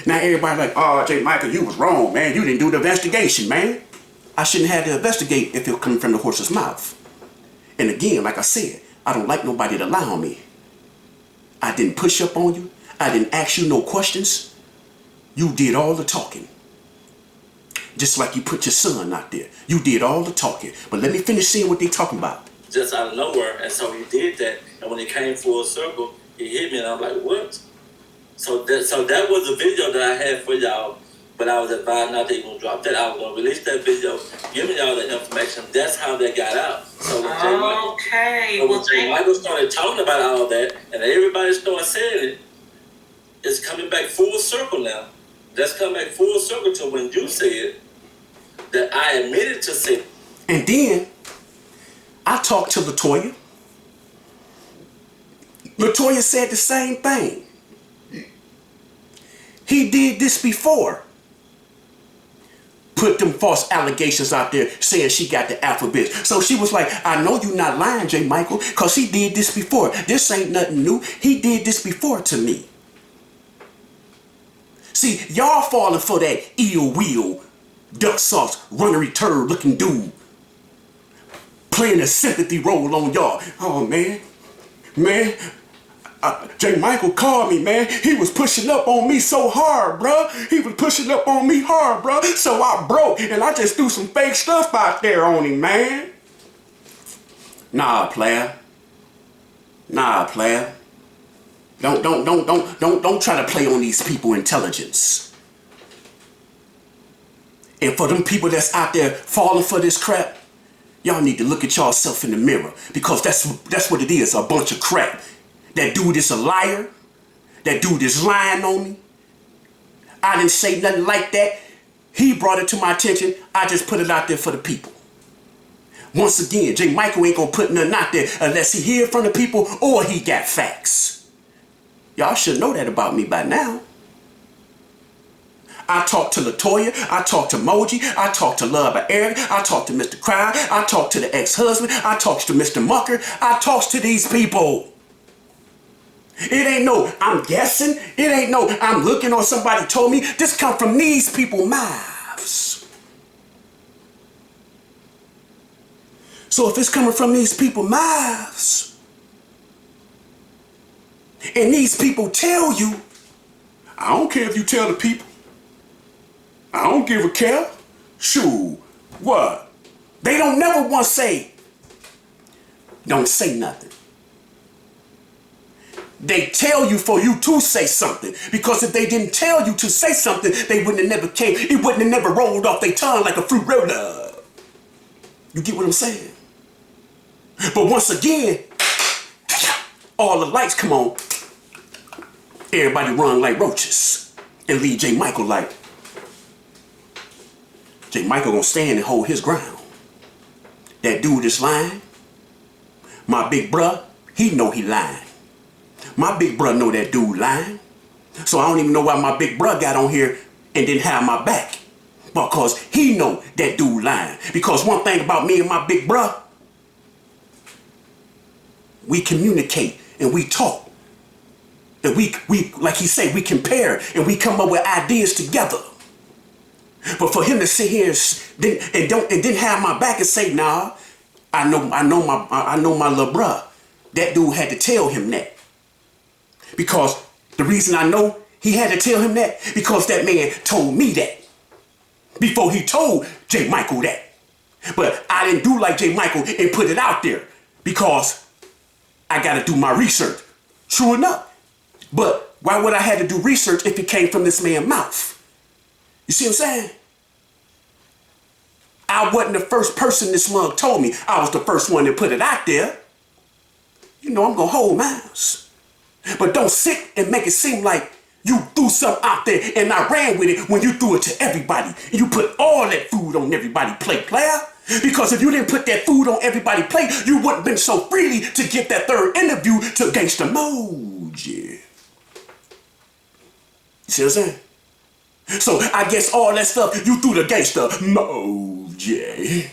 Now everybody like, oh, J. Michael, you was wrong, man. You didn't do the investigation, man. I shouldn't have to investigate if it was coming from the horse's mouth. And again, like I said, I don't like nobody to lie on me. I didn't push up on you. I didn't ask you no questions. You did all the talking. Just like you put your son out there. You did all the talking. But let me finish seeing what they talking about. Just out of nowhere, and so he did that. And when he came full circle, he hit me, and I'm like, what? So that was the video that I had for y'all, but I was advised not to even drop that. I was going to release that video, giving y'all the information. That's how that got out. So when J. Michael started talking about all that, and everybody started saying it, it's coming back full circle now. That's coming back full circle to when you said that I admitted to say. And then I talked to LaToya. LaToya said the same thing. He did this before. Put them false allegations out there saying she got the alphabet. So she was like, I know you not lying, J. Michael, because he did this before. This ain't nothing new. He did this before to me. See, y'all falling for that eel wheel, duck sauce, runnery turd looking dude. Playing a sympathy role on y'all. Oh, man. J. Michael called me, man. He was pushing up on me so hard, bro. He was pushing up on me hard, bro. So I broke, and I just threw some fake stuff out there on him, man. Nah, player. Don't try to play on these people's intelligence. And for them people that's out there falling for this crap, y'all need to look at yourself in the mirror, because that's what it is, a bunch of crap. That dude is a liar. That dude is lying on me. I didn't say nothing like that. He brought it to my attention. I just put it out there for the people. Once again, J. Michael ain't gonna put nothing out there unless he hear from the people or he got facts. Y'all should know that about me by now. I talked to LaToya, I talked to Moji, I talked to Love by Eric, I talked to Mr. Crowd, I talked to the ex-husband, I talked to Mr. Mucker, I talked to these people. It ain't no, I'm guessing. It ain't no, I'm looking or somebody told me. This come from these people's mouths. So if it's coming from these people's mouths, and these people tell you, I don't care if you tell the people. I don't give a care. Shoot, what? They don't never once say, don't say nothing. They tell you for you to say something. Because if they didn't tell you to say something, they wouldn't have never came. It wouldn't have never rolled off their tongue like a fruit roller. You get what I'm saying? But once again, all the lights come on. Everybody run like roaches. And leave J. Michael like. J. Michael gonna stand and hold his ground. That dude is lying. My big bruh, he know he lying. My big bruh know that dude lying. So I don't even know why my big bruh got on here and didn't have my back. Because he know that dude lying. Because one thing about me and my big bruh, we communicate and we talk. And we like he said, we compare and we come up with ideas together. But for him to sit here and didn't have my back and say, nah, I know my little bruh. That dude had to tell him that. Because The reason I know he had to tell him that, because that man told me that before he told J. Michael that. But I didn't do like J. Michael and put it out there because I got to do my research. True enough. But why would I have to do research if it came from this man's mouth? You see what I'm saying? I wasn't the first person this mug told me. I was the first one that put it out there. You know I'm going to hold mine. But don't sit and make it seem like you threw something out there and I ran with it when you threw it to everybody. And you put all that food on everybody's plate, player. Because if you didn't put that food on everybody's plate, you wouldn't have been so freely to get that third interview to Gangsta Moji. You see what I'm saying? So I guess all that stuff you threw to Gangsta Moji.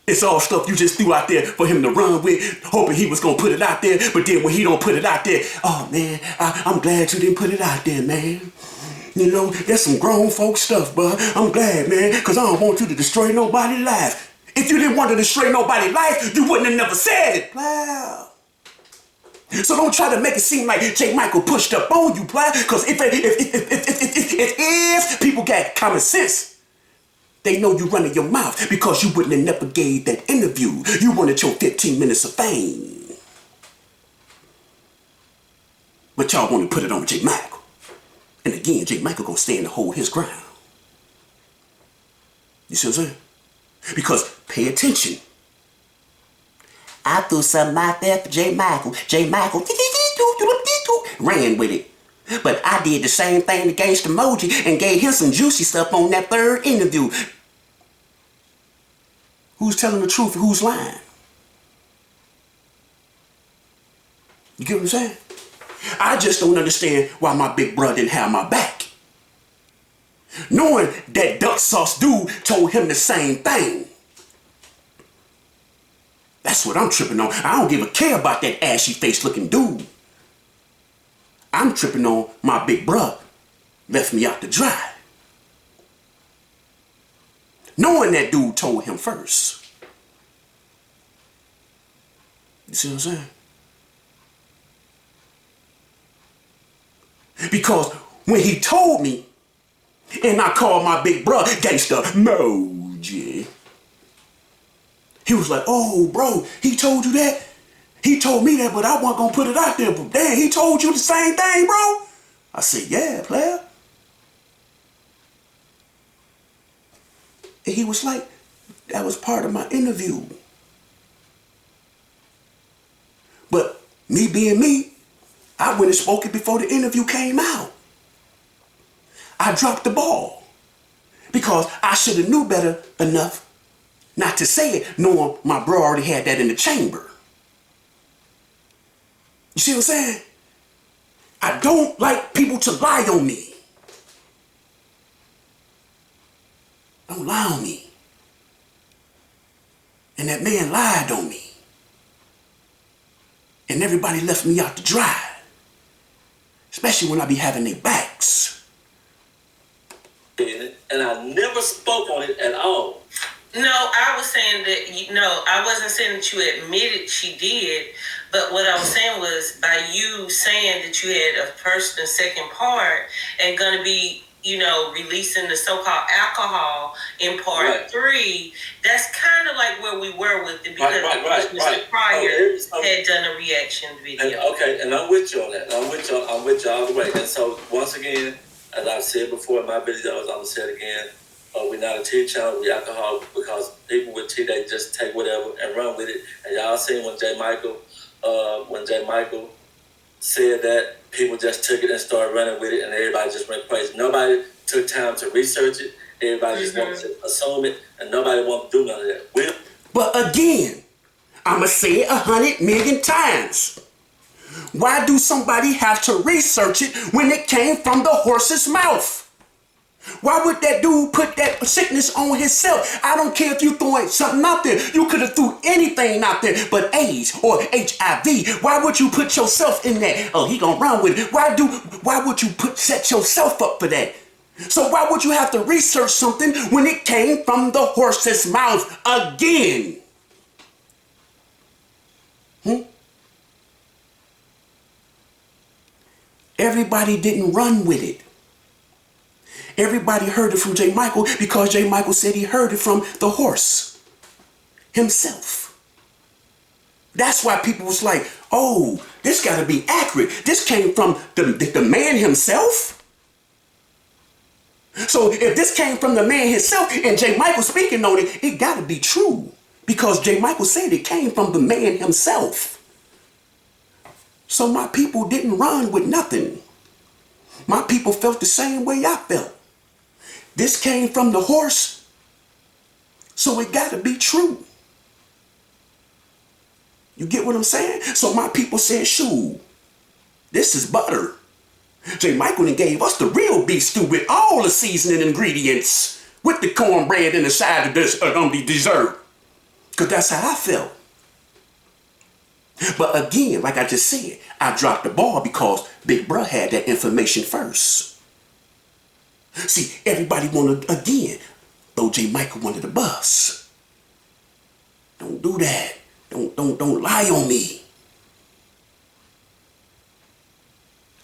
It's all stuff you just threw out there for him to run with, hoping he was going to put it out there. But then when he don't put it out there, oh man, I'm glad you didn't put it out there, man. You know, that's some grown folk stuff, bud. I'm glad, man, because I don't want you to destroy nobody's life. If you didn't want to destroy nobody's life, you wouldn't have never said it. Wow. So don't try to make it seem like J. Michael pushed up on you, pal. Because if people got common sense, they know you running your mouth because you wouldn't have never gave that interview. You wanted your 15 minutes of fame. But y'all want to put it on J. Michael. And again, J. Michael gonna stand and hold his ground. You see what I'm saying? Because pay attention. I threw something out there for J. Michael. J. Michael ran with it. But I did the same thing to Gangsta Moji and gave him some juicy stuff on that third interview. Who's telling the truth and who's lying? You get what I'm saying? I just don't understand why my big brother didn't have my back. Knowing that Duck Sauce dude told him the same thing. That's what I'm tripping on. I don't give a care about that ashy face looking dude. I'm tripping on my big brother left me out to dry. Knowing that dude told him first. You see what I'm saying? Because when he told me, and I called my big brother Gangsta Moji, he was like, oh, bro, he told you that? He told me that, but I wasn't going to put it out there. But damn, he told you the same thing, bro? I said, yeah, player. And he was like, that was part of my interview. But me being me, I went and spoke it before the interview came out. I dropped the ball because I should have knew better enough not to say it, knowing my bro already had that in the chamber. You see what I'm saying? I don't like people to lie on me. Don't lie on me. And that man lied on me. And everybody left me out to dry. Especially when I be having their backs. And I never spoke on it at all. No, I was saying that, I wasn't saying that you admitted she did, but what I was saying was by you saying that you had a first and second part and going to be, releasing the so-called alcohol in part 3, that's kind of like where we were with it because Mr. Pryor had done a reaction video. And I'm with you on that. I'm with you all the way. And so, once again, as I've said before in my videos, I'm going to say it again, we're not a tea channel, we alcohol, because people with tea, they just take whatever and run with it. And y'all seen when J. Michael said that, people just took it and started running with it, and everybody just went crazy. Nobody took time to research it. Everybody just wanted to assume it, and nobody wanted to do none of that. But again, I'ma say it 100 million times. Why do somebody have to research it when it came from the horse's mouth? Why would that dude put that sickness on himself? I don't care if you throwing something out there. You could have threw anything out there but AIDS or HIV. Why would you put yourself in that? Oh, he gonna run with it. Why would you set yourself up for that? So why would you have to research something when it came from the horse's mouth again? everybody didn't run with it. Everybody heard it from J. Michael because J. Michael said he heard it from the horse himself. That's why people was like, oh, this got to be accurate. This came from the man himself. So if this came from the man himself and J. Michael speaking on it, it got to be true because J. Michael said it came from the man himself. So my people didn't run with nothing. My people felt the same way I felt. This came from the horse, so it got to be true. You get what I'm saying? So my people said, shoot, this is butter. J. Michael then gave us the real beef stew with all the seasoning ingredients, with the cornbread and the side of this the dessert. Because that's how I felt. But again, like I just said, I dropped the ball because Big Bruh had that information first. See, everybody wanted, again, throw J. Michael under the bus. Don't do that. Don't lie on me.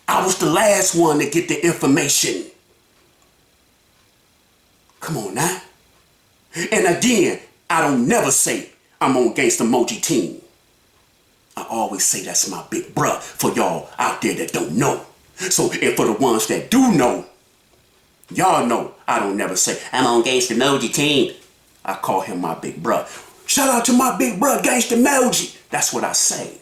I was the last one to get the information. Come on now. And again, I don't never say I'm on Gangsta Moji team. I always say that's my big bruh for y'all out there that don't know. So, and for the ones that do know, y'all know I don't never say I'm on Gangsta Moji team. I call him my big bruh. Shout out to my big bruh, Gangsta Moji. That's what I say.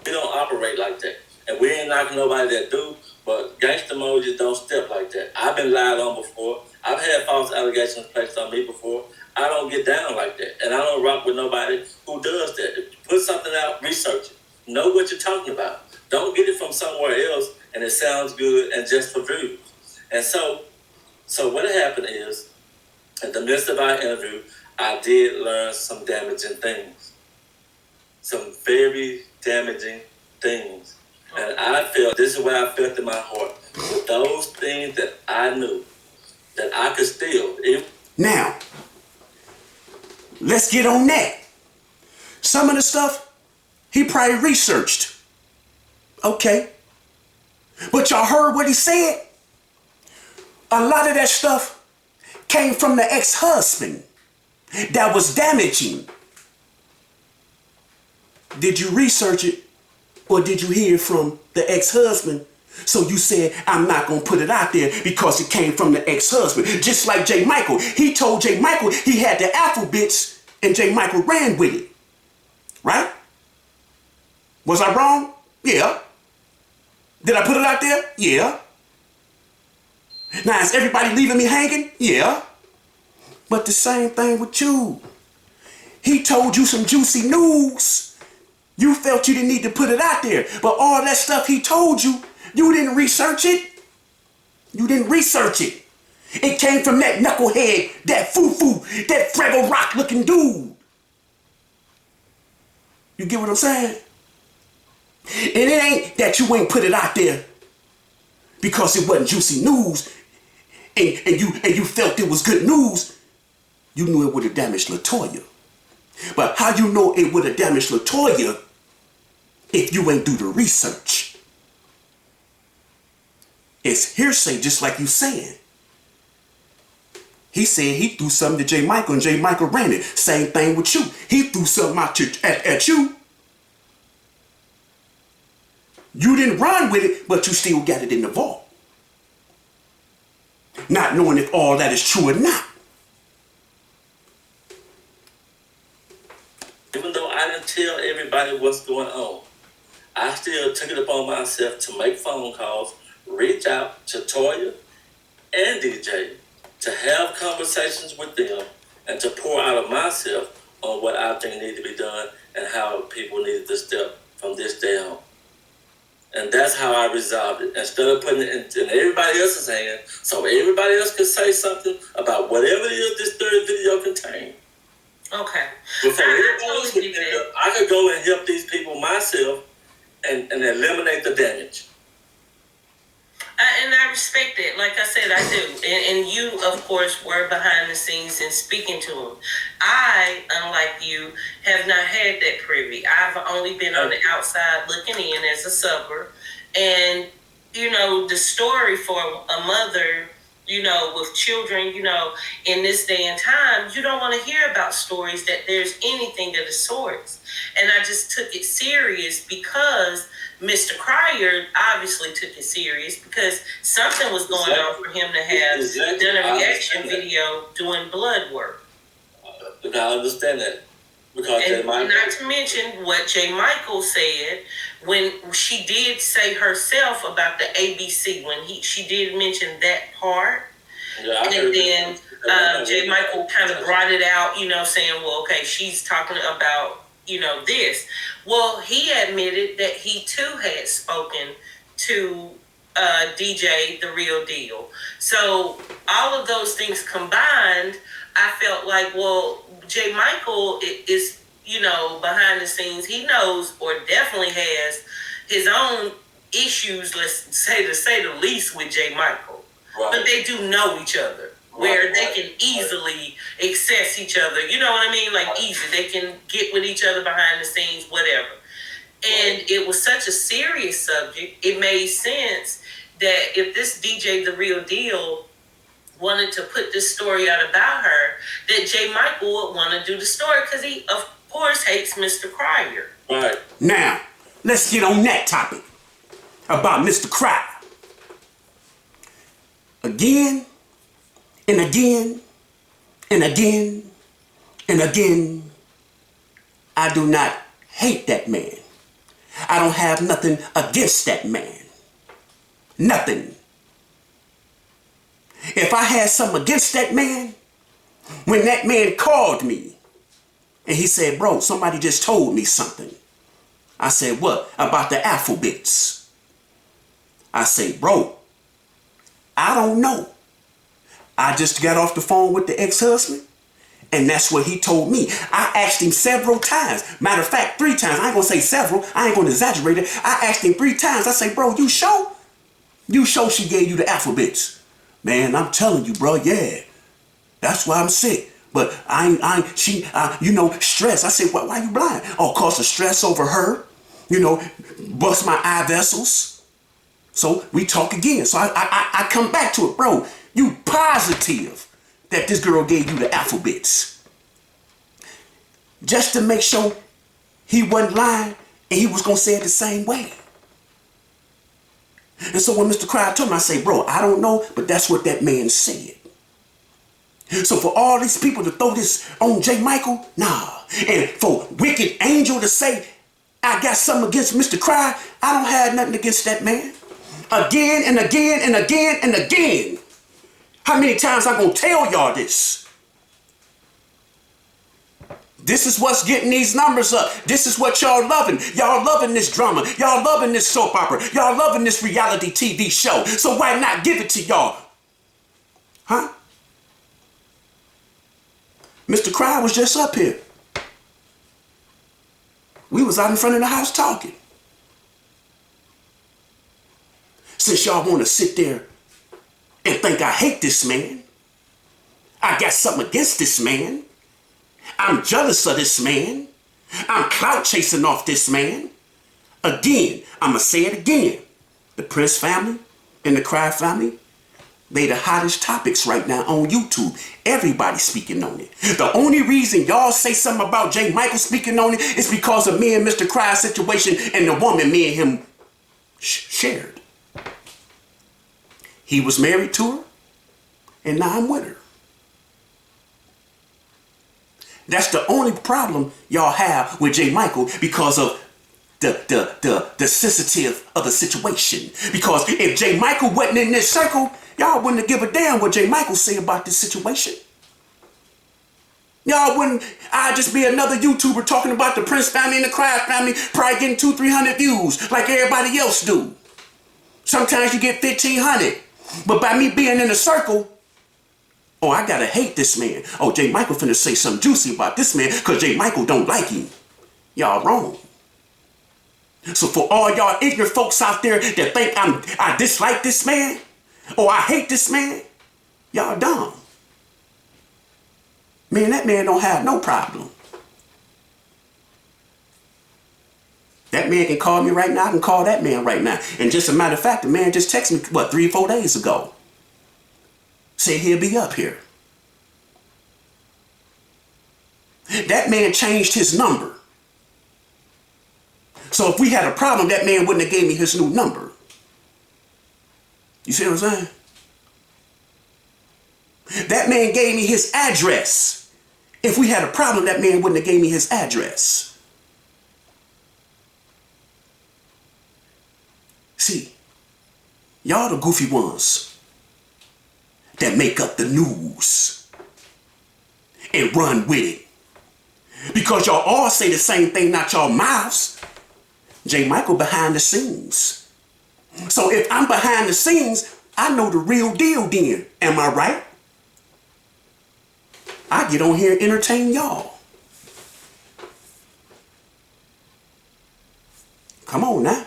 We don't operate like that. And we ain't knocking nobody that do, but Gangsta Moji don't step like that. I've been lied on before. I've had false allegations placed on me before. I don't get down like that. And I don't rock with nobody who does that. If you put something out, research it. Know what you're talking about. Don't get it from somewhere else and it sounds good and just for views. And so what happened is, in the midst of our interview, I did learn some damaging things. Some very damaging things. And I felt, this is what I felt in my heart. With those things that I knew that I could steal. Now, let's get on that. Some of the stuff he probably researched. Okay. But y'all heard what he said? A lot of that stuff came from the ex-husband that was damaging. Did you research it or did you hear from the ex-husband? So you said, I'm not going to put it out there because it came from the ex-husband. Just like J. Michael. He told J. Michael he had the alphabets and J. Michael ran with it. Right? Was I wrong? Yeah. Did I put it out there? Yeah. Now is everybody leaving me hanging? Yeah. But the same thing with you. He told you some juicy news. You felt you didn't need to put it out there. But all that stuff he told you, you didn't research it. You didn't research it. It came from that knucklehead, that foo-foo, that Fraggle Rock looking dude. You get what I'm saying? And it ain't that you ain't put it out there because it wasn't juicy news and you felt it was good news. You knew it would have damaged LaToya. But how you know it would have damaged LaToya if you ain't do the research? It's hearsay, just like you saying. He said he threw something to J. Michael and J. Michael ran it. Same thing with you. He threw something out at you. You didn't run with it, but you still got it in the vault. Not knowing if all that is true or not. Even though I didn't tell everybody what's going on, I still took it upon myself to make phone calls, reach out to Toya and DJ, to have conversations with them, and to pour out of myself on what I think needed to be done and how people needed to step from this day on. And that's how I resolved it. Instead of putting it in everybody else's hand, so everybody else could say something about whatever it is this third video contained. Okay. Before I could go and help these people myself and eliminate the damage. And I respect it. Like I said, I do. And you, of course, were behind the scenes and speaking to him. I, unlike you, have not had that privy. I've only been on the outside looking in as a subber. And, you know, the story for a mother, you know, with children, you know, in this day and time, you don't want to hear about stories that there's anything of the sorts. And I just took it serious because Mr. Cryer obviously took it serious because something was going on for him to have done a reaction video doing blood work. I understand that. Because and not to mention what J. Michael said when she did say herself about the ABC, when she did mention that part. Yeah, and then J. Michael kind of brought it out, you know, saying, well, okay, she's talking about, you know, this. Well, he admitted that he too had spoken to DJ The Real Deal. So all of those things combined, I felt like, well, J. Michael is, you know, behind the scenes. He knows, or definitely has, his own issues, let's say the least, with J. Michael. Right. But they do know each other, where they can easily access each other. You know what I mean? Like, easy. They can get with each other behind the scenes, whatever. And it was such a serious subject, it made sense that if this DJ The Real Deal wanted to put this story out about her, that J. Michael would want to do the story because he, of course, hates Mr. Cryer. Right. Now, let's get on that topic about Mr. Cryer. Again, and again, and again, and again, I do not hate that man. I don't have nothing against that man. Nothing. If I had something against that man, when that man called me and he said, bro, somebody just told me something. I said, what? About the alphabets. I say, bro, I don't know. I just got off the phone with the ex-husband, and that's what he told me. I asked him several times. Matter of fact, 3 times. I ain't gonna say several. I ain't gonna exaggerate it. I asked him 3 times. I say, bro, you sure? You sure she gave you the alphabets? Man, I'm telling you, bro, yeah. That's why I'm sick. But you know, stress. I said, why you blind? Oh, cause of stress over her. You know, bust my eye vessels. So we talk again. So I come back to it, bro. You positive that this girl gave you the alphabets. Just to make sure he wasn't lying and he was going to say it the same way. And so when Mr. Cryer told me, I say, bro, I don't know, but that's what that man said. So for all these people to throw this on J. Michael, nah. And for Wicked Angel to say, I got something against Mr. Cryer, I don't have nothing against that man. Again and again and again and again. How many times I'm going to tell y'all this? This is what's getting these numbers up. This is what y'all loving. Y'all loving this drama. Y'all loving this soap opera. Y'all loving this reality TV show. So why not give it to y'all? Huh? Mr. Cryer was just up here. We was out in front of the house talking. Since y'all want to sit there and think I hate this man, I got something against this man, I'm jealous of this man, I'm clout chasing off this man. Again, I'm going to say it again. The Prince family and the Cryer family, they the hottest topics right now on YouTube. Everybody speaking on it. The only reason y'all say something about J. Michael speaking on it is because of me and Mr. Cryer's situation and the woman me and him shared. He was married to her, and now I'm with her. That's the only problem y'all have with J. Michael because of the sensitive of the situation. Because if J. Michael wasn't in this circle, y'all wouldn't give a damn what J. Michael say about this situation. Y'all wouldn't, I'd just be another YouTuber talking about the Prince family and the Cryer family, probably getting 200-300 views like everybody else do. Sometimes you get 1,500. But by me being in a circle, oh, I gotta hate this man. Oh, J. Michael finna say something juicy about this man because J. Michael don't like him. Y'all wrong. So for all y'all ignorant folks out there that think I dislike this man, Oh, I hate this man. Y'all dumb. Man, that man don't have no problem. That man can call me right now. I can call that man right now. And just a matter of fact, the man just texted me, 3 or 4 days ago. Said he'll be up here. That man changed his number. So if we had a problem, that man wouldn't have gave me his new number. You see what I'm saying? That man gave me his address. If we had a problem, that man wouldn't have gave me his address. See, y'all the goofy ones that make up the news and run with it. Because y'all all say the same thing, not y'all mouths. J. Michael behind the scenes. So if I'm behind the scenes, I know the real deal then. Am I right? I get on here and entertain y'all. Come on now.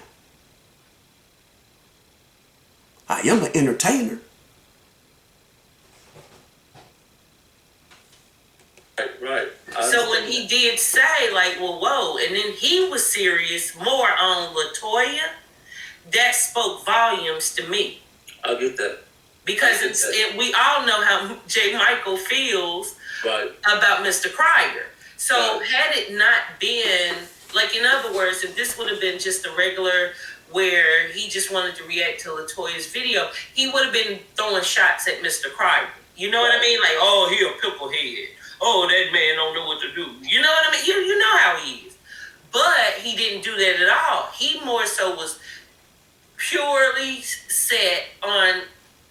I am an entertainer. Right. So when he did say, like, well, whoa, and then he was serious more on LaToya, that spoke volumes to me. I get that. Because we all know how J. Michael feels about Mr. Cryer. So had it not been, like, in other words, if this would have been just a regular where he just wanted to react to LaToya's video, he would have been throwing shots at Mr. Cryer. You know what I mean? Like, oh, he a picklehead. Oh, that man don't know what to do. You know what I mean? You know how he is. But he didn't do that at all. He more so was purely set on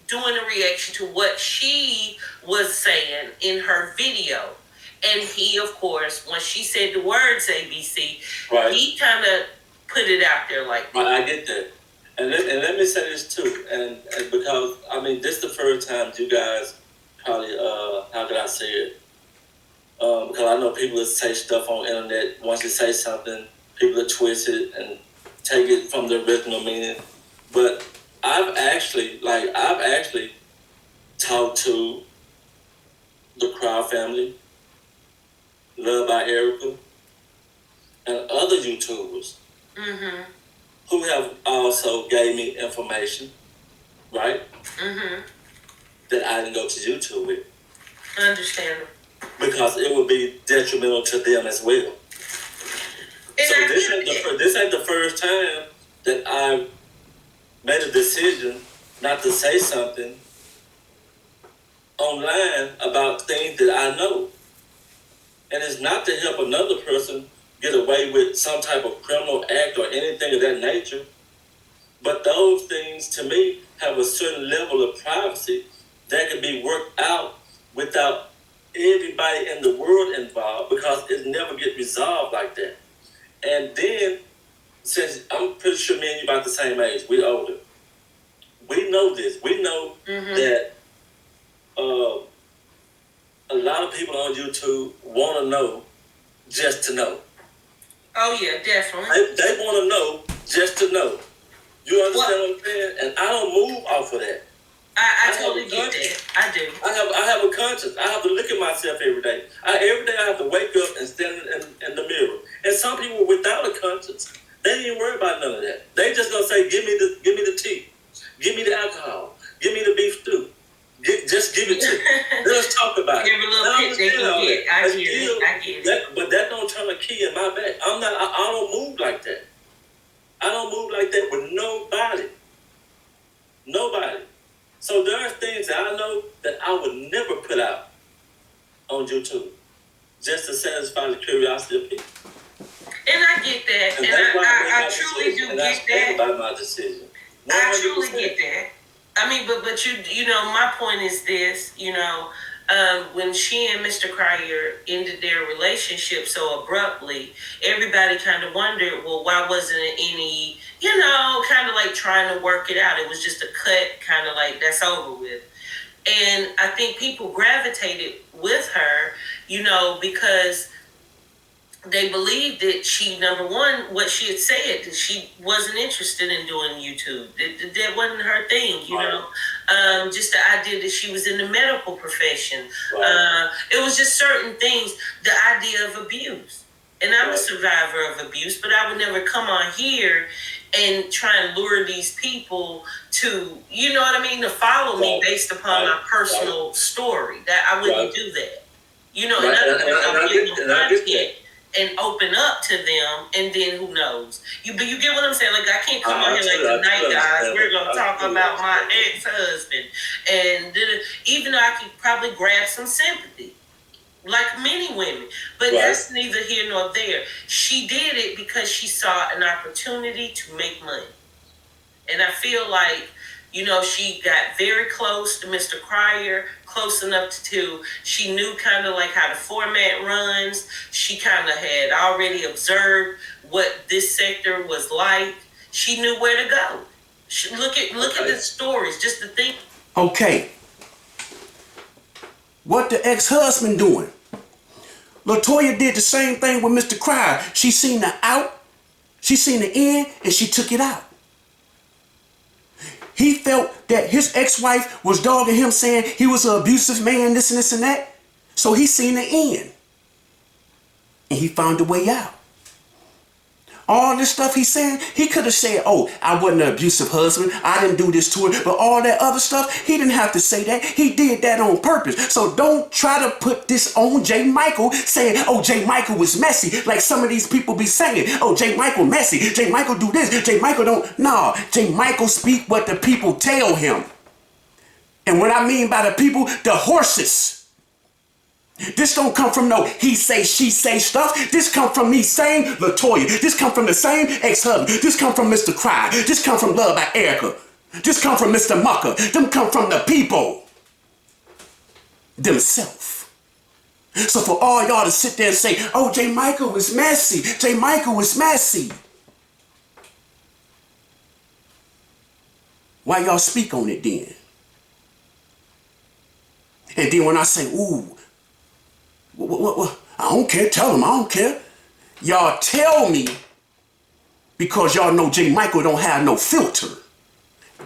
doing a reaction to what she was saying in her video. And he, of course, when she said the words ABC, he kind of put it out there like that. I get that. And let me say this too. And because, I mean, this is the first time you guys probably, how could I say it? Because I know people that say stuff on the internet, once you say something, people that twist it and take it from the original meaning. But I've actually talked to the Crowd family, Love by Erica, and other YouTubers who have also gave me information, right? That I didn't go to YouTube with. Understandable. Because it would be detrimental to them as well. So this ain't the first time that I made a decision not to say something online about things that I know. And it's not to help another person get away with some type of criminal act or anything of that nature. But those things, to me, have a certain level of privacy that can be worked out without everybody in the world involved, because it never get resolved like that. And then, since I'm pretty sure me and you about the same age, we older. We know this. We know that a lot of people on YouTube want to know just to know. Oh yeah, definitely. They want to know just to know. You understand what I'm saying? And I don't move off of that. I totally get that. I do. I have a conscience. I have to look at myself every day. Every day I have to wake up and stand in the mirror. And some people without a conscience, they ain't even worry about none of that. They just gonna say, give me the tea, give me the alcohol, give me the beef stew. Just give it to me. Let's talk about it. Every little bit they can get. I get it. But that don't turn a key in my back. I don't move like that. I don't move like that with nobody. Nobody. So there are things that I know that I would never put out on YouTube just to satisfy the curiosity of people. And I get that. And I truly do get that. About my decision. 100%. I truly get that. I mean, but you know, my point is this, you know, when she and Mr. Cryer ended their relationship so abruptly, everybody kind of wondered, well, why wasn't it any, you know, kind of like trying to work it out? It was just a cut, kind of like that's over with. And I think people gravitated with her, you know, because they believed that she, number one, what she had said, that she wasn't interested in doing YouTube. That wasn't her thing, you know. Just the idea that she was in the medical profession. It was just certain things, the idea of abuse. And I'm a survivor of abuse, but I would never come on here and try and lure these people to, you know what I mean, to follow me based upon my personal story. That I wouldn't do that. You know, and I'm getting content and open up to them, and then who knows? You get what I'm saying? Like, I can't come on here like, tonight, guys, we're gonna talk about my ex-husband, and even though I could probably grab some sympathy, like many women, but that's neither here nor there. She did it because she saw an opportunity to make money, and I feel like, you know, she got very close to Mr. Cryer, close enough to, she knew kind of like how the format runs. She kind of had already observed what this sector was like. She knew where to go. Look at the stories, just the thing. Okay. What the ex-husband doing? LaToya did the same thing with Mr. Cryer. She seen the out, she seen the in, and she took it out. He felt that his ex-wife was dogging him, saying he was an abusive man, this and this and that. So he seen the end. And he found a way out. All this stuff he's saying, he could have said, oh, I wasn't an abusive husband, I didn't do this to her, but all that other stuff, he didn't have to say that. He did that on purpose. So don't try to put this on J. Michael, saying, oh, J. Michael was messy, like some of these people be saying. Oh, J. Michael messy, J. Michael do this, J. Michael don't. No, J. Michael speak what the people tell him. And what I mean by the people, the horses. This don't come from no he say, she say stuff. This come from me saying LaToya. This come from the same ex-husband. This come from Mr. Cry. This come from Love by Erica. This come from Mr. Mucker. Them come from the people themselves. So for all y'all to sit there and say, oh, J. Michael was messy. J. Michael was messy. Why y'all speak on it then? And then when I say, ooh, what? I don't care. Tell him I don't care. Y'all tell me because y'all know J. Michael don't have no filter.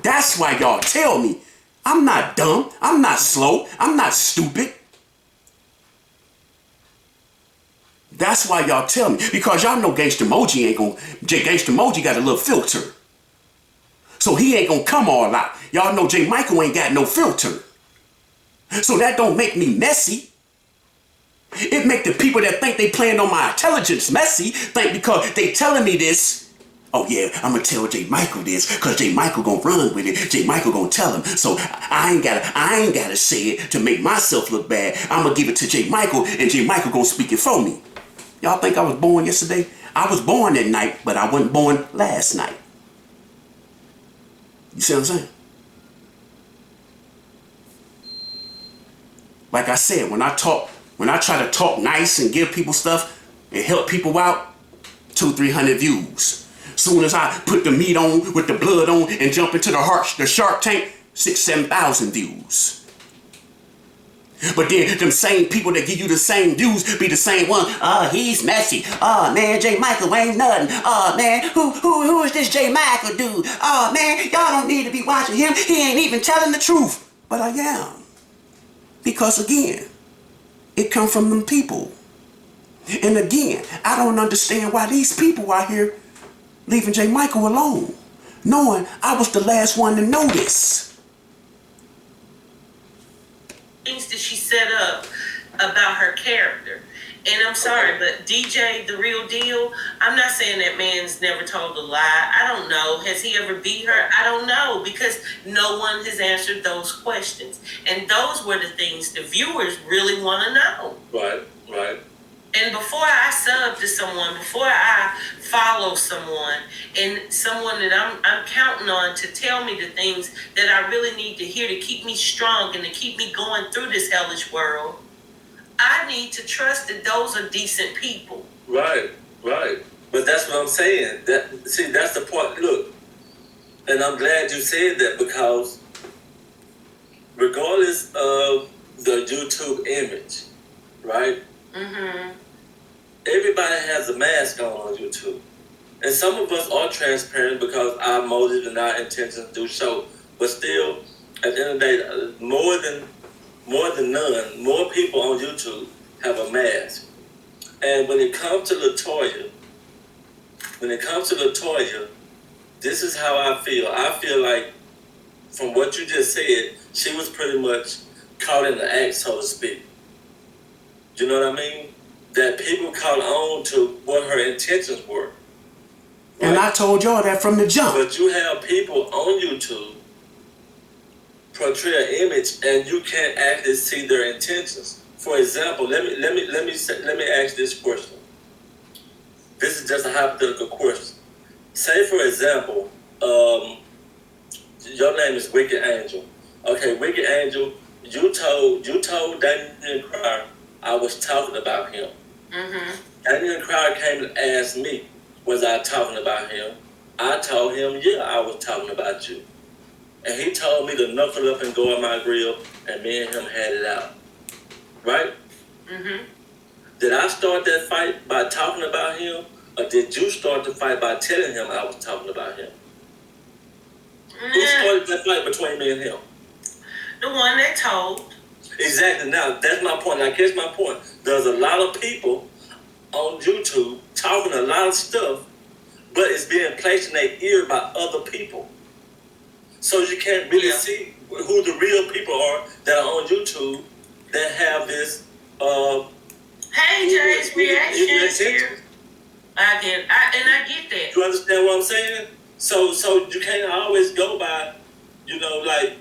That's why y'all tell me. I'm not dumb. I'm not slow. I'm not stupid. That's why y'all tell me. Because y'all know Gangsta Moji ain't gonna... Gangsta Moji got a little filter. So he ain't gonna come all out. Y'all know J. Michael ain't got no filter. So that don't make me messy. It make the people that think they playing on my intelligence messy, think because they telling me this, oh yeah, I'm gonna tell J. Michael this, because J. Michael gonna run with it, J. Michael gonna tell him, so I ain't gotta say it to make myself look bad. I'm gonna give it to J. Michael, and J. Michael gonna speak it for me. Y'all think I was born yesterday? I was born that night, but I wasn't born last night. You see what I'm saying? Like I said, when I try to talk nice and give people stuff and help people out, 200-300 views. Soon as I put the meat on with the blood on and jump into the Shark Tank, 6,000-7,000 views. But then them same people that give you the same views be the same one. Oh, he's messy. Oh man, J. Michael ain't nothing. Oh man, who is this J. Michael dude? Oh man, y'all don't need to be watching him. He ain't even telling the truth. But I am. Because again, it come from them people. And again, I don't understand why these people out here leaving J. Michael alone, knowing I was the last one to know this. Things that she set up about her character. And I'm sorry, but DJ, the real deal, I'm not saying that man's never told a lie. I don't know. Has he ever beat her? I don't know, because no one has answered those questions. And those were the things the viewers really want to know. Right. And before I sub to someone, before I follow someone, and someone that I'm counting on to tell me the things that I really need to hear to keep me strong and to keep me going through this hellish world, I need to trust that those are decent people. Right. But that's what I'm saying. That's the point. Look, and I'm glad you said that, because regardless of the YouTube image, right? Mm-hmm. everybody has a mask on YouTube. And some of us are transparent because our motives and our intentions do show. But still, at the end of the day, more than none, more people on YouTube have a mask. And when it comes to Latoya, this is how I feel. I feel like, from what you just said, she was pretty much caught in the act, so to speak. You know what I mean? That people caught on to what her intentions were. And I told y'all that from the jump. But you have people on YouTube portray an image, and you can't actually see their intentions. For example, let me ask this question. This is just a hypothetical question. Say, for example, your name is Wicked Angel. Okay, Wicked Angel, you told Daniel Cryer I was talking about him. Mm-hmm. Daniel Cryer came and asked me, was I talking about him? I told him, yeah, I was talking about you. And he told me to knuckle up and go on my grill, and me and him had it out. Right? Mm-hmm. Did I start that fight by talking about him, or did you start the fight by telling him I was talking about him? Who started that fight between me and him? The one that told. Exactly. Now, that's my point. Now, here's my point. There's a lot of people on YouTube talking a lot of stuff, but it's being placed in their ear by other people. So you can't really see who the real people are that are on YouTube that have this. Hey, Jay's reactions here. I get that. You understand what I'm saying? So you can't always go by, like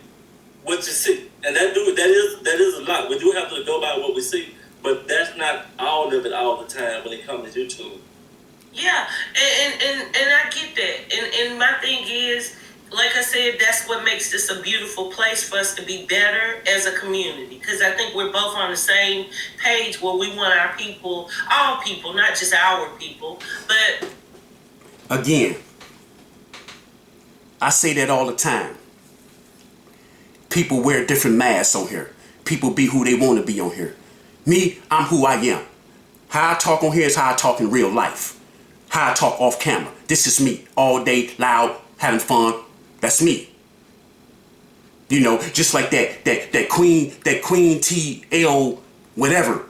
what you see, and that is a lot. We do have to go by what we see, but that's not all of it all the time when it comes to YouTube. Yeah, and I get that, and my thing is, like I said, that's what makes this a beautiful place for us to be better as a community. Because I think we're both on the same page where we want our people, all people, not just our people. But again, I say that all the time. People wear different masks on here. People be who they want to be on here. Me, I'm who I am. How I talk on here is how I talk in real life. How I talk off camera. This is me. All day, loud, having fun. That's me. Just like that Queen T.L. whatever.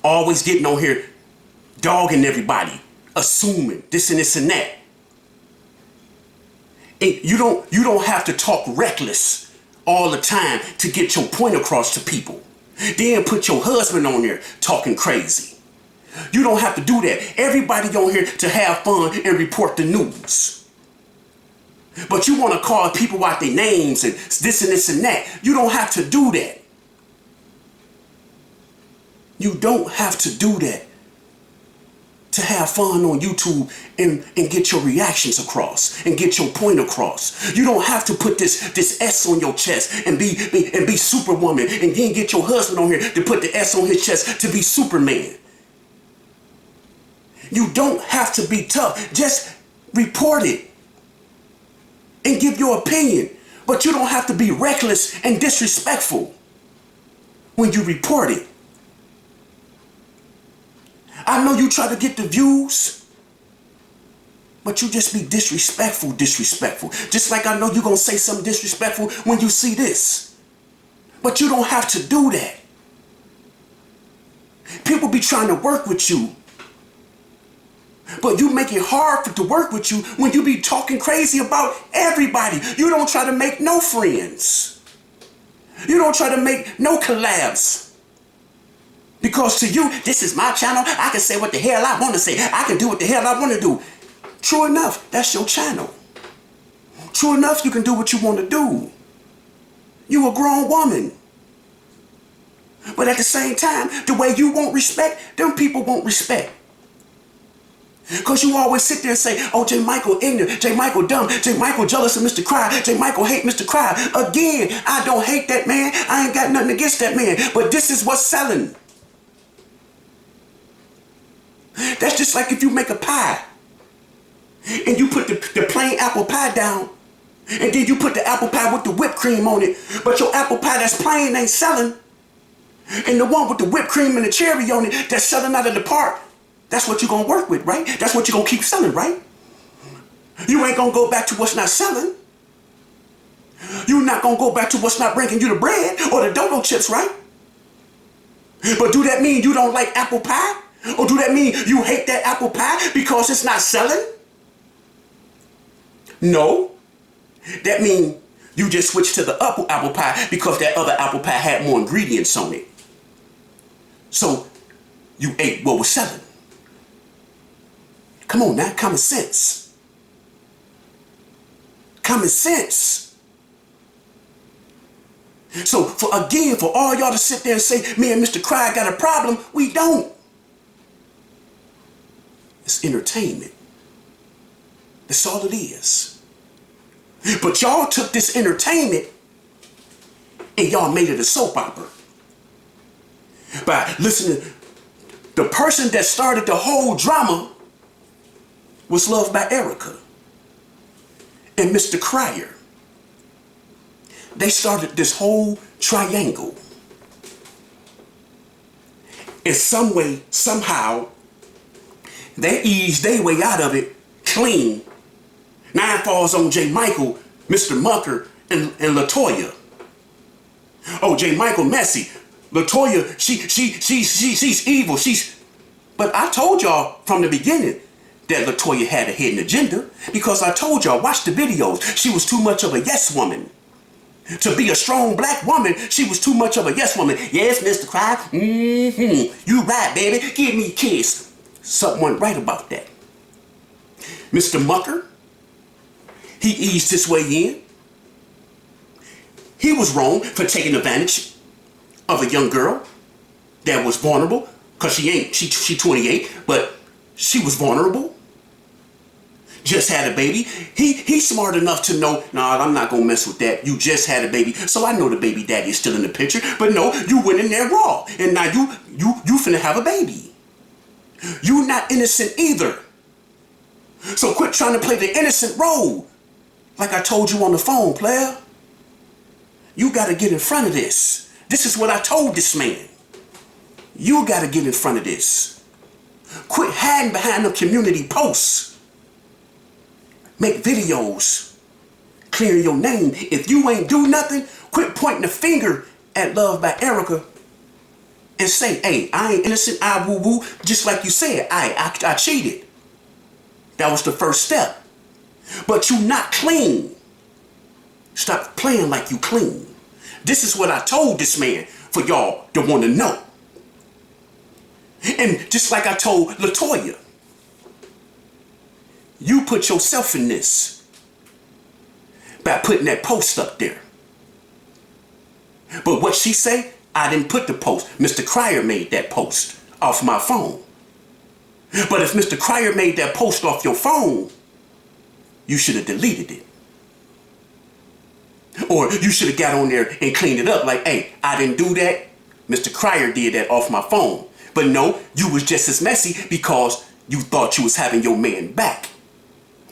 Always getting on here, dogging everybody, assuming this and this and that. And you don't have to talk reckless all the time to get your point across to people. Then put your husband on there talking crazy. You don't have to do that. Everybody on here to have fun and report the news. But you want to call people out their names and this and that. You don't have to do that. You don't have to do that to have fun on YouTube and get your reactions across and get your point across. You don't have to put this S on your chest and be Superwoman and then get your husband on here to put the S on his chest to be Superman. You don't have to be tough. Just report it and give your opinion. But you don't have to be reckless and disrespectful when you report it. I know you try to get the views, but you just be disrespectful. Just like I know you're going to say something disrespectful when you see this. But you don't have to do that. People be trying to work with you, but you make it hard to work with you when you be talking crazy about everybody. You don't try to make no friends. You don't try to make no collabs. Because to you, this is my channel. I can say what the hell I want to say. I can do what the hell I want to do. True enough, that's your channel. True enough, you can do what you want to do. You a grown woman. But at the same time, the way you want respect, them people won't respect. Because you always sit there and say, oh, J. Michael ignorant, J. Michael dumb, J. Michael jealous of Mr. Cryer, J. Michael hate Mr. Cryer. Again, I don't hate that man. I ain't got nothing against that man. But this is what's selling. That's just like if you make a pie and you put the plain apple pie down and then you put the apple pie with the whipped cream on it, but your apple pie that's plain ain't selling. And the one with the whipped cream and the cherry on it that's selling out of the park, that's what you're going to work with, right? That's what you're going to keep selling, right? You ain't going to go back to what's not selling. You're not going to go back to what's not bringing you the bread or the dodo chips, right? But do that mean you don't like apple pie? Or do that mean you hate that apple pie because it's not selling? No. That means you just switched to the upper apple pie because that other apple pie had more ingredients on it. So you ate what was selling. Come on now, common sense. Common sense. So for all y'all to sit there and say, me and Mr. Cry got a problem, we don't. It's entertainment. That's all it is. But y'all took this entertainment and y'all made it a soap opera. By listening, the person that started the whole drama was Loved by Erica and Mr. Cryer. They started this whole triangle. In some way, somehow, they eased their way out of it clean. Now it falls on J. Michael, Mr. Mucker, and LaToya. Oh, J. Michael messy. LaToya, she's evil. But I told y'all from the beginning that LaToya had a hidden agenda because I told y'all, watch the videos. She was too much of a yes woman. To be a strong black woman, she was too much of a yes woman. Yes, Mr. Cry. You right, baby. Give me a kiss. Something wasn't right about that. Mr. Mucker, he eased his way in. He was wrong for taking advantage of a young girl that was vulnerable, because she 28, but she was vulnerable. Just had a baby. He's smart enough to know, nah, I'm not gonna mess with that. You just had a baby. So I know the baby daddy is still in the picture. But no, you went in there raw. And now you finna have a baby. You not innocent either. So quit trying to play the innocent role. Like I told you on the phone, player. You gotta get in front of this. This is what I told this man. You gotta get in front of this. Quit hiding behind the community posts. Make videos clearing your name. If you ain't do nothing, quit pointing the finger at Loved by Erica and say, hey, I ain't innocent, I woo-woo. Just like you said, I cheated. That was the first step. But you not clean. Stop playing like you clean. This is what I told this man for y'all to want to know. And just like I told LaToya, you put yourself in this by putting that post up there. But what she say, I didn't put the post. Mr. Cryer made that post off my phone. But if Mr. Cryer made that post off your phone, you should have deleted it. Or you should have got on there and cleaned it up like, hey, I didn't do that. Mr. Cryer did that off my phone. But no, you was just as messy because you thought you was having your man back.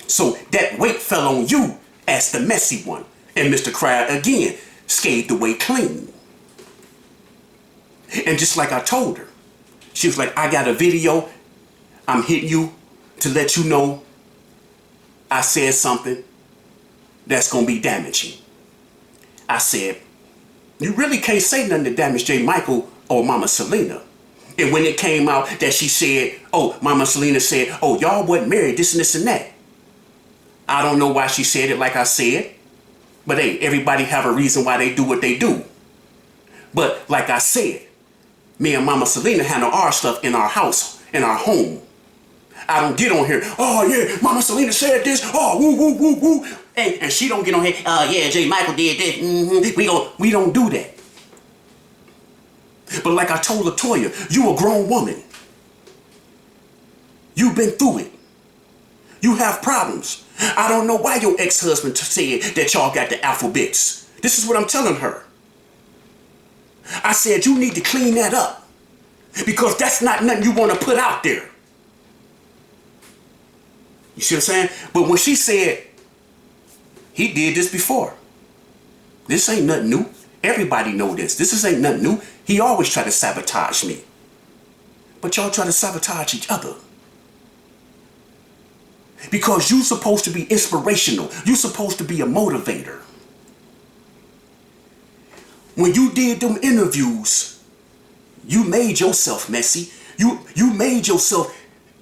So that weight fell on you as the messy one. And Mr. Cryer, again, scathed away clean. And just like I told her, she was like, I got a video. I'm hitting you to let you know I said something that's going to be damaging. I said, you really can't say nothing to damage J. Michael or Mama Selena. And when it came out that she said, oh, Mama Selena said, oh, y'all wasn't married, this and this and that. I don't know why she said it like I said. But hey, everybody have a reason why they do what they do. But like I said, me and Mama Selena handle our stuff in our house, in our home. I don't get on here, oh yeah, Mama Selena said this, oh woo woo woo woo. And she don't get on here, yeah, J. Michael did this. We don't do that. But like I told LaToya, you a grown woman. You've been through it. You have problems. I don't know why your ex-husband said that y'all got the alphabets. This is what I'm telling her. I said you need to clean that up. Because that's not nothing you want to put out there. You see what I'm saying? But when she said, he did this before. This ain't nothing new. Everybody know this. This ain't nothing new. He always try to sabotage me. But y'all try to sabotage each other. Because you supposed to be inspirational. You supposed to be a motivator. When you did them interviews, you made yourself messy. You made yourself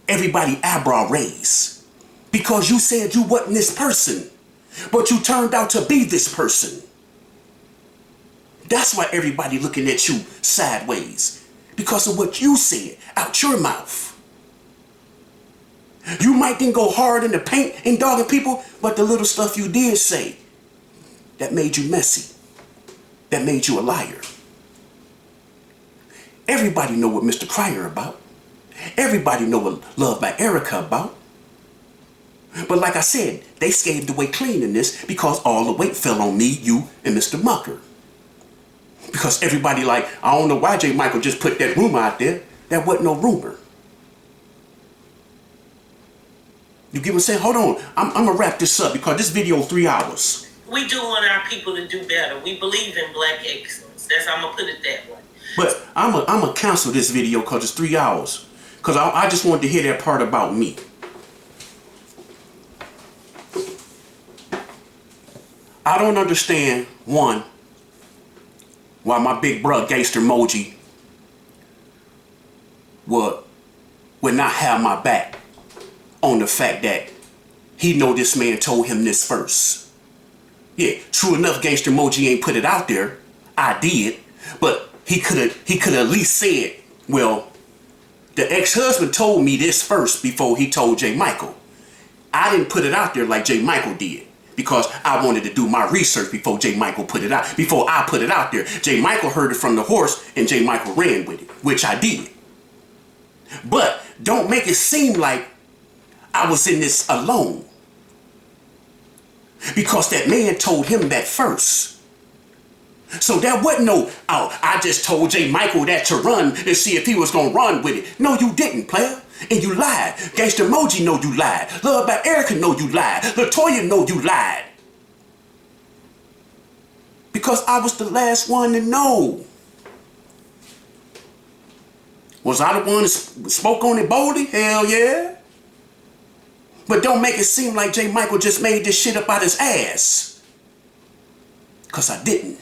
everybody eyebrow raise. Because you said you wasn't this person. But you turned out to be this person. That's why everybody looking at you sideways. Because of what you said out your mouth. You might didn't go hard in the paint and dogging people, but the little stuff you did say, that made you messy. That made you a liar. Everybody know what Mr. Cryer about. Everybody know what Love by Erica about. But like I said, they scaved away clean in this because all the weight fell on me, you, and Mr. Mucker. Because everybody like, I don't know why J. Michael just put that rumor out there. That wasn't no rumor. You get what I'm saying? Hold on. I'm going to wrap this up because this video is 3 hours. We do want our people to do better. We believe in black excellence. I'm going to put it that way. But I'm going to cancel this video because it's 3 hours. Because I just wanted to hear that part about me. I don't understand, one, why my big brother Gangster Moji would not have my back on the fact that he know this man told him this first. Yeah, true enough, Gangster Moji ain't put it out there. I did, but he could at least said, well, the ex-husband told me this first before he told J. Michael. I didn't put it out there like J. Michael did. Because I wanted to do my research before J. Michael put it out. Before I put it out there. J. Michael heard it from the horse and J. Michael ran with it. Which I did. But don't make it seem like I was in this alone. Because that man told him that first. So there wasn't no, oh, I just told J. Michael that to run and see if he was going to run with it. No, you didn't, player. And you lied. Gangster Moji know you lied. Love by Erica know you lied. Latoya know you lied. Because I was the last one to know. Was I the one that spoke on it boldly? Hell yeah. But don't make it seem like J. Michael just made this shit up out his ass. Because I didn't.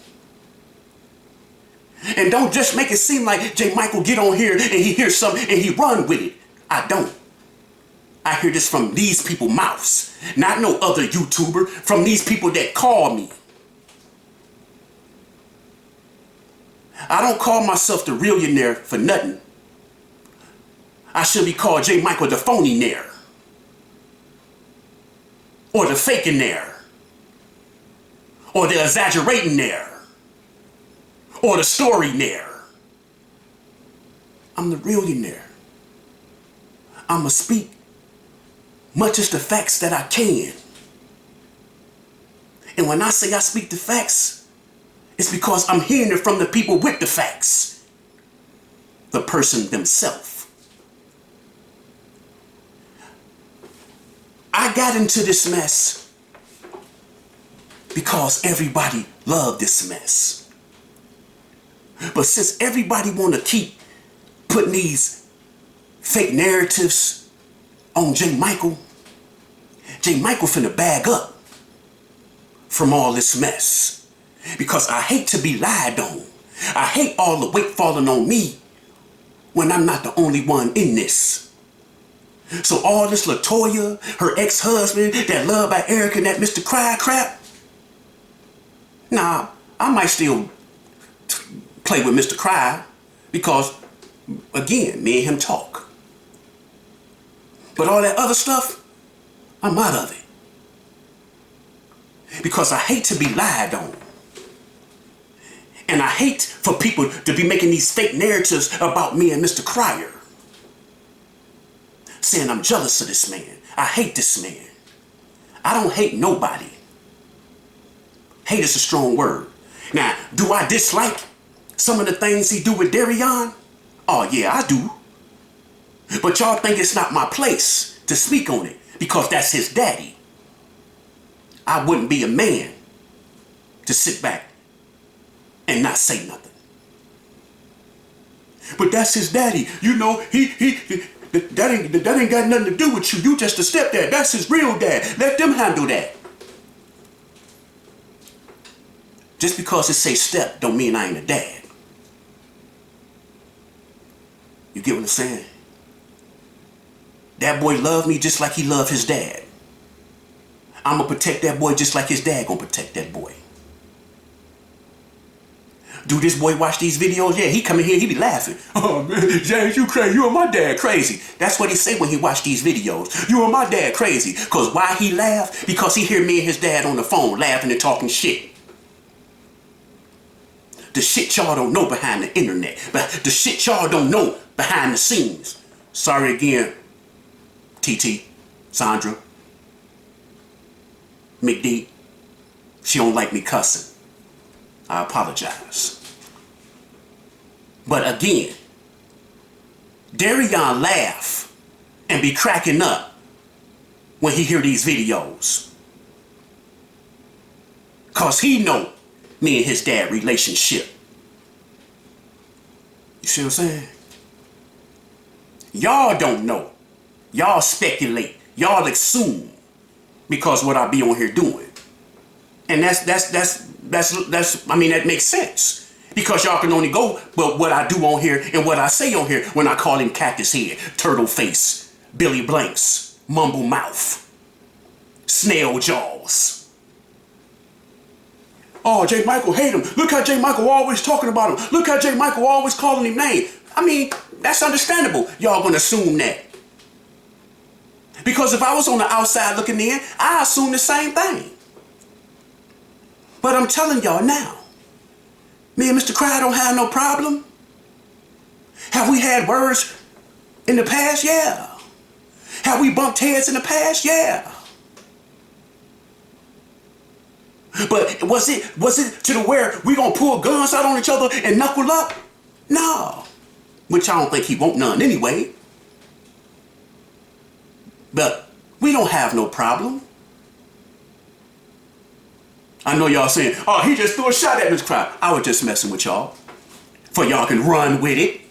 And don't just make it seem like J. Michael get on here and he hears something and he run with it. I don't. I hear this from these people's mouths. Not no other YouTuber. From these people that call me. I don't call myself the realionaire for nothing. I should be called J. Michael the phony-naire. Or the faking-naire. Or the exaggerating-naire. Or the story-naire. I'm the realionaire. I'ma speak much as the facts that I can. And when I say I speak the facts, it's because I'm hearing it from the people with the facts. The person themselves. I got into this mess because everybody loved this mess. But since everybody want to keep putting these fake narratives on J. Michael finna bag up from all this mess. Because I hate to be lied on. I hate all the weight falling on me when I'm not the only one in this. So all this Latoya, her ex-husband, that Love by Erica, and that Mr. Cry crap, nah, I might still play with Mr. Cry because, again, me and him talk. But all that other stuff, I'm out of it. Because I hate to be lied on. And I hate for people to be making these fake narratives about me and Mr. Cryer. Saying I'm jealous of this man. I hate this man. I don't hate nobody. Hate is a strong word. Now, do I dislike some of the things he do with Darion? Oh yeah, I do. But y'all think it's not my place to speak on it because that's his daddy. I wouldn't be a man to sit back and not say nothing. But that's his daddy. You know, that ain't got nothing to do with you. You just a stepdad. That's his real dad. Let them handle that. Just because it say step don't mean I ain't a dad. You get what I'm saying? That boy loved me just like he loved his dad. I'm gonna protect that boy just like his dad gonna protect that boy. Do this boy watch these videos? Yeah, he come in here, he be laughing. Oh man, James, you crazy. You and my dad crazy. That's what he say when he watch these videos. You and my dad crazy. Cause why he laugh? Because he hear me and his dad on the phone laughing and talking shit. The shit y'all don't know behind the internet. But the shit y'all don't know behind the scenes. Sorry again, TT, Sandra, McD. She don't like me cussing. I apologize. But again, Darion laugh and be cracking up when he hear these videos. Cause he know me and his dad relationship. You see what I'm saying? Y'all don't know. Y'all speculate. Y'all assume because what I be on here doing. And that's I mean, that makes sense. Because y'all can only go but what I do on here and what I say on here when I call him Cactus Head, Turtle Face, Billy Blanks, Mumble Mouth, Snail Jaws. Oh, J. Michael hate him. Look how J. Michael always talking about him. Look how J. Michael always calling him name. I mean, that's understandable. Y'all gonna assume that. Because if I was on the outside looking in, I assume the same thing. But I'm telling y'all now, me and Mr. Cry don't have no problem. Have we had words in the past? Yeah. Have we bumped heads in the past? Yeah. But was it to the where we gonna pull guns out on each other and knuckle up? No. Which I don't think he won't none anyway. But we don't have no problem. I know y'all saying, oh, he just threw a shot at Mr. Cry. I was just messing with y'all. For y'all can run with it.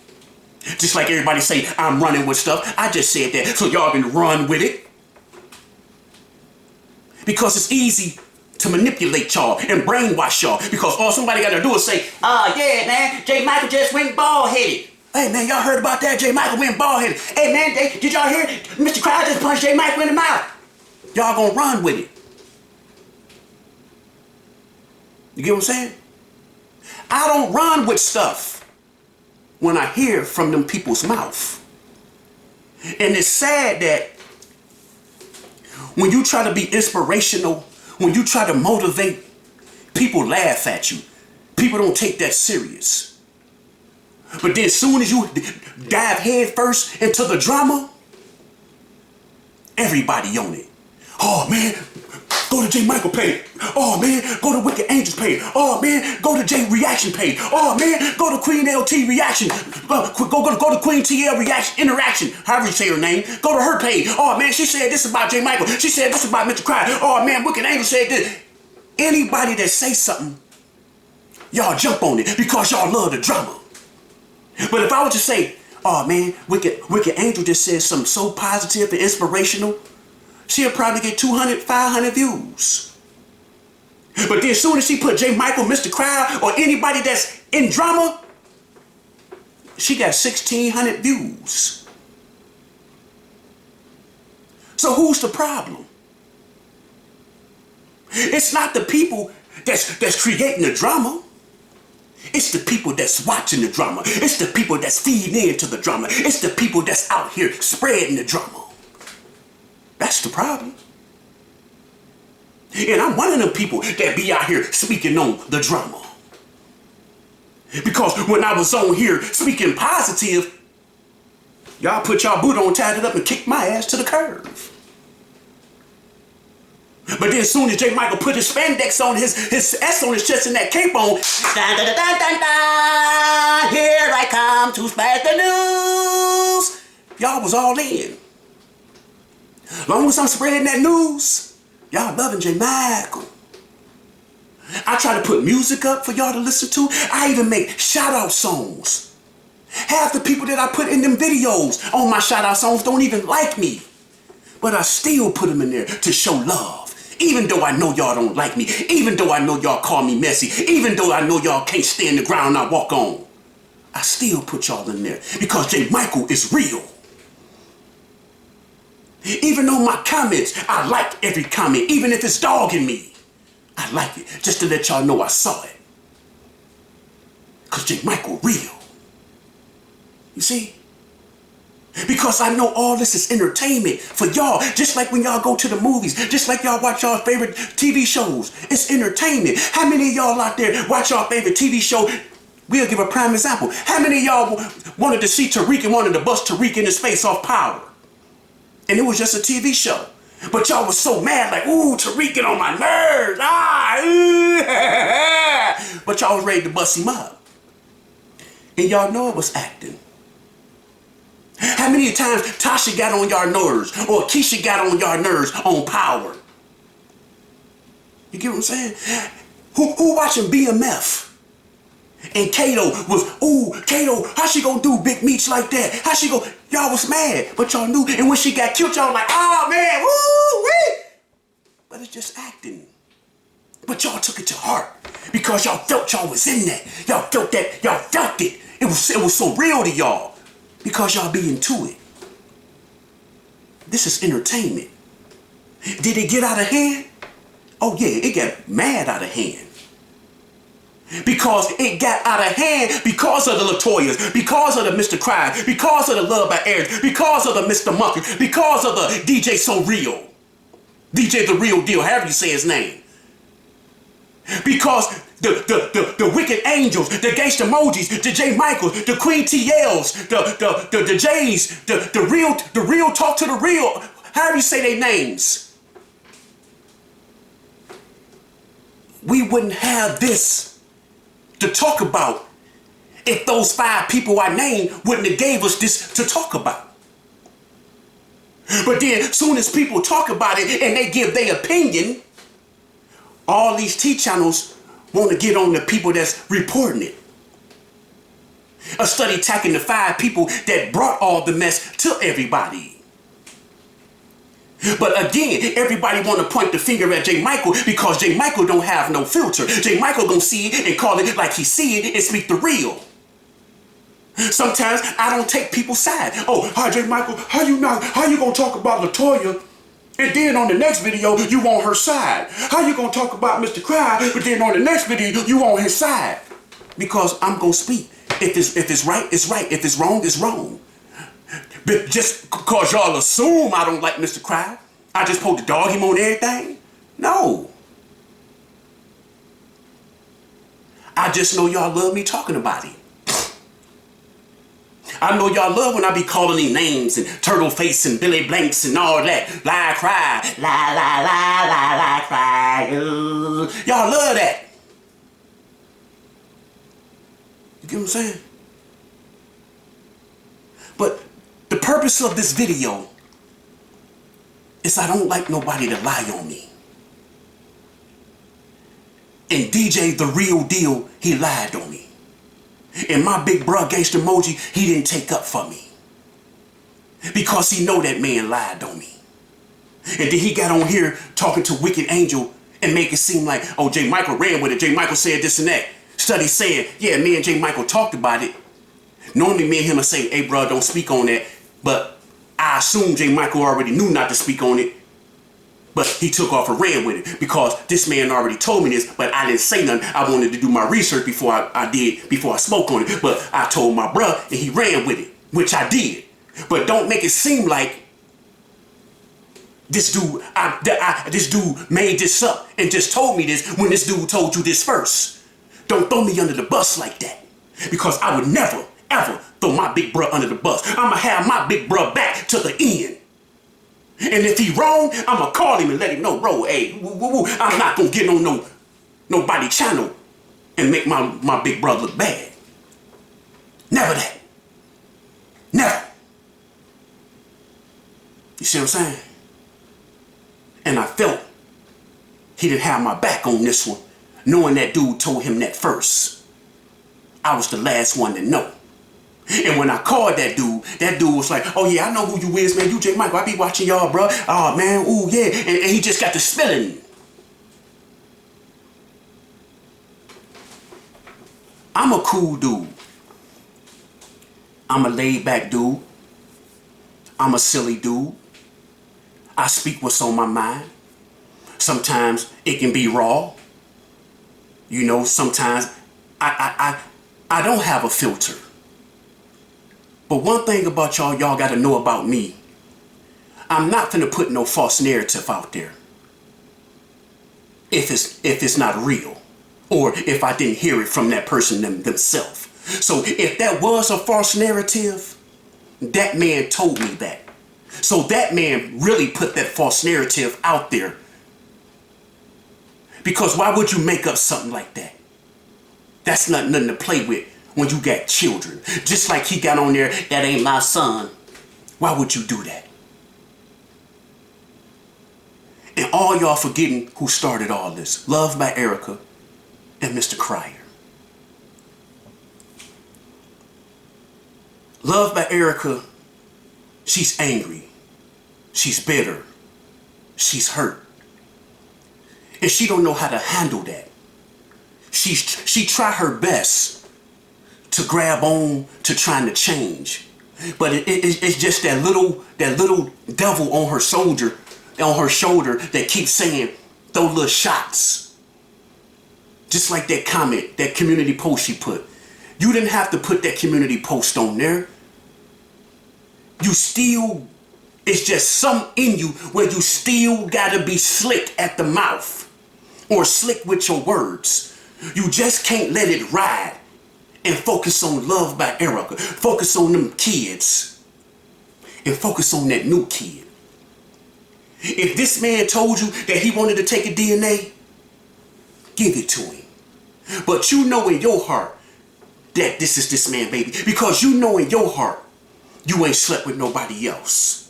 Just like everybody say, I'm running with stuff. I just said that so y'all can run with it. Because it's easy to manipulate y'all and brainwash y'all. Because all somebody got to do is say, oh, yeah, man, J. Michael just went bald-headed. Hey, man, y'all heard about that? J. Michael went bald-headed. Hey, man, did y'all hear? Mr. Cry just punched J. Michael in the mouth. Y'all gonna run with it. You get what I'm saying? I don't run with stuff when I hear from them people's mouth. And it's sad that when you try to be inspirational, when you try to motivate, people laugh at you. People don't take that serious. But then as soon as you dive head first into the drama, everybody on it. Oh man, go to J. Michael page. Oh man, go to Wicked Angels page. Oh man, go to J Reaction page. Oh man, go to Queen LT Reaction. Go to Queen TL Reaction Interaction. However you say her name. Go to her page. Oh man, she said this about J. Michael. She said this about Mr. Cry. Oh man, Wicked Angel said this. Anybody that say something, y'all jump on it because y'all love the drama. But if I were to say, oh man, Wicked Angel just said something so positive and inspirational, she'll probably get 200, 500 views. But then as soon as she put J. Michael, Mr. Cry, or anybody that's in drama, she got 1,600 views. So who's the problem? It's not the people that's creating the drama. It's the people that's watching the drama. It's the people that's feeding into the drama. It's the people that's out here spreading the drama. That's the problem. And I'm one of them people that be out here speaking on the drama. Because when I was on here speaking positive, y'all put y'all boot on, tied it up, and kicked my ass to the curve. But then as soon as J. Michael put his spandex on, his S on his chest and that cape on, dun, dun, dun, dun, dun, here I come to spread the news. Y'all was all in. Long as I'm spreading that news, y'all loving J. Michael. I try to put music up for y'all to listen to. I even make shout out songs. Half the people that I put in them videos on my shout out songs don't even like me. But I still put them in there to show love. Even though I know y'all don't like me. Even though I know y'all call me messy. Even though I know y'all can't stand the ground I walk on. I still put y'all in there because J. Michael is real. Even though my comments, I like every comment. Even if it's dogging me. I like it just to let y'all know I saw it. Because J. Michael real. You see? Because I know all this is entertainment for y'all. Just like when y'all go to the movies. Just like y'all watch y'all favorite TV shows. It's entertainment. How many of y'all out there watch y'all favorite TV show? We'll give a prime example. How many of y'all wanted to see Tariq and wanted to bust Tariq in his face off Power? And it was just a TV show. But y'all was so mad like, ooh, Tariq get on my nerves. But y'all was ready to bust him up. And y'all know it was acting. How many times Tasha got on y'all nerves or Keisha got on y'all nerves on Power? You get what I'm saying? Who watching BMF? And Kato was, ooh, Kato, how she gonna do Big Meats like that? How she go? Y'all was mad, but y'all knew. And when she got killed, y'all like, oh man, woo, wee. But it's just acting. But y'all took it to heart because y'all felt y'all was in that. Y'all felt that, y'all felt it. It was so real to y'all. Because y'all be into it. This is entertainment. Did it get out of hand? Oh yeah, it got mad out of hand. Because it got out of hand because of the Latoyas, because of the Mr. Cry, because of the Love by Eric, because of the Mr. Monkey, because of the DJ So Real. DJ The Real Deal, however you say his name. Because the Wicked Angels, the Gangsta Emojis, the J. Michaels, the Queen TLs, the J's, the real talk to the real, however you say their names. We wouldn't have this to talk about if those 5 people I named wouldn't have gave us this to talk about. But then soon as people talk about it and they give their opinion, all these T channels want to get on the people that's reporting it. A study attacking the 5 people that brought all the mess to everybody. But again, everybody want to point the finger at J. Michael because J. Michael don't have no filter. J. Michael gonna see it and call it like he see it and speak the real. Sometimes I don't take people's side. Oh, hi J. Michael, how you gonna talk about LaToya? And then on the next video, you on her side. How you gonna talk about Mr. Cry, but then on the next video, you on his side? Because I'm gonna speak. If it's right, it's right. If it's wrong, it's wrong. But just because y'all assume I don't like Mr. Cry, I just supposed to dog him on everything? No. I just know y'all love me talking about him. I know y'all love when I be calling him names and Turtle Face and Billy Blanks and all that. Lie, cry, lie, lie, lie, lie, lie, cry. Y'all love that. You get what I'm saying? But the purpose of this video is I don't like nobody to lie on me. And DJ The Real Deal, he lied on me. And my big bro Gangsta Emoji, he didn't take up for me. Because he know that man lied on me. And then he got on here talking to Wicked Angel and make it seem like, oh, J. Michael ran with it. J. Michael said this and that. Study saying, yeah, me and J. Michael talked about it. Normally me and him would say, hey, bro, don't speak on that. But I assume J. Michael already knew not to speak on it. But he took off and ran with it because this man already told me this, but I didn't say nothing. I wanted to do my research before I spoke on it. But I told my bruh and he ran with it, which I did. But don't make it seem like this dude made this up and just told me this when this dude told you this first. Don't throw me under the bus like that. Because I would never, ever throw my big bruh under the bus. I'ma have my big bruh back to the end. And if he wrong, I'ma call him and let him know, bro, hey, I'm not gonna get on nobody channel and make my big brother look bad. Never that. Never. You see what I'm saying? And I felt he didn't have my back on this one. knowing that dude told him that first. I was the last one to know. And when I called that dude was like, oh yeah, I know who you is, man. You J. Michael, I be watching y'all, bro. Oh man, ooh yeah. And he just got to spilling. I'm a cool dude. I'm a laid back dude. I'm a silly dude. I speak what's on my mind. Sometimes it can be raw. You know, sometimes I don't have a filter. But one thing about y'all gotta know about me, I'm not gonna put no false narrative out there if it's not real, or if I didn't hear it from that person themselves. So if that was a false narrative, that man told me that. So that man really put that false narrative out there. Because why would you make up something like that? That's nothing to play with when you got children. Just like he got on there, that ain't my son. Why would you do that? And all y'all forgetting who started all this. Loved by Erica and Mr. Cryer. Loved by Erica, she's angry. She's bitter. She's hurt. And she don't know how to handle that. She try her best to grab on to trying to change. But it's just that little devil on her shoulder that keeps saying, throw little shots. Just like that comment, that community post she put. You didn't have to put that community post on there. It's just something in you where you still gotta be slick at the mouth. Or slick with your words. You just can't let it ride and focus on Love by Erica. Focus on them kids. And focus on that new kid. If this man told you that he wanted to take a DNA, give it to him. But you know in your heart that this is this man, baby. Because you know in your heart you ain't slept with nobody else.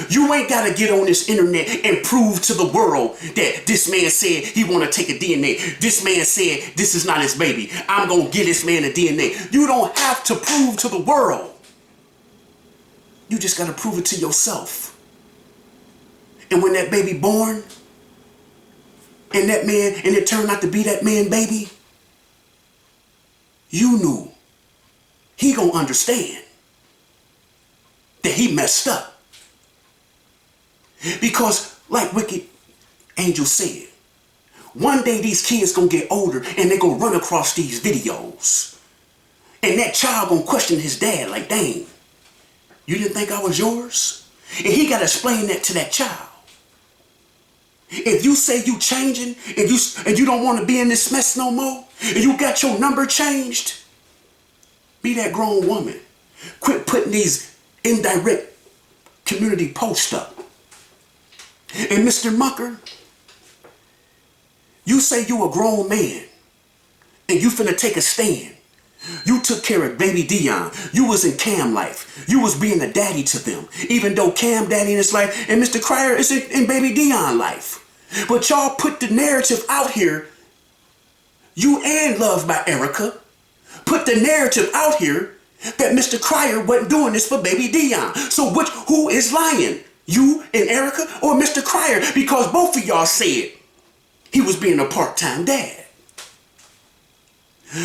You ain't got to get on this internet and prove to the world that this man said he want to take a DNA. This man said this is not his baby. I'm going to get this man a DNA. You don't have to prove to the world. You just got to prove it to yourself. And when that baby born, and it turned out to be that man baby, you knew he going to understand that he messed up. Because, like Wicked Angel said, one day these kids gonna get older and they gonna run across these videos. And that child gonna question his dad like, dang, you didn't think I was yours? And he gotta explain that to that child. If you say you changing and you don't want to be in this mess no more, and you got your number changed, be that grown woman. Quit putting these indirect community posts up. And Mr. Mucker, you say you a grown man and you finna take a stand. You took care of baby Dion. You was in Cam life. You was being a daddy to them. Even though Cam daddy in his life and Mr. Cryer is in baby Dion life. But y'all put the narrative out here. You and Love by Erica put the narrative out here that Mr. Cryer wasn't doing this for baby Dion. So who is lying? You and Erica or Mr. Cryer? Because both of y'all said he was being a part-time dad.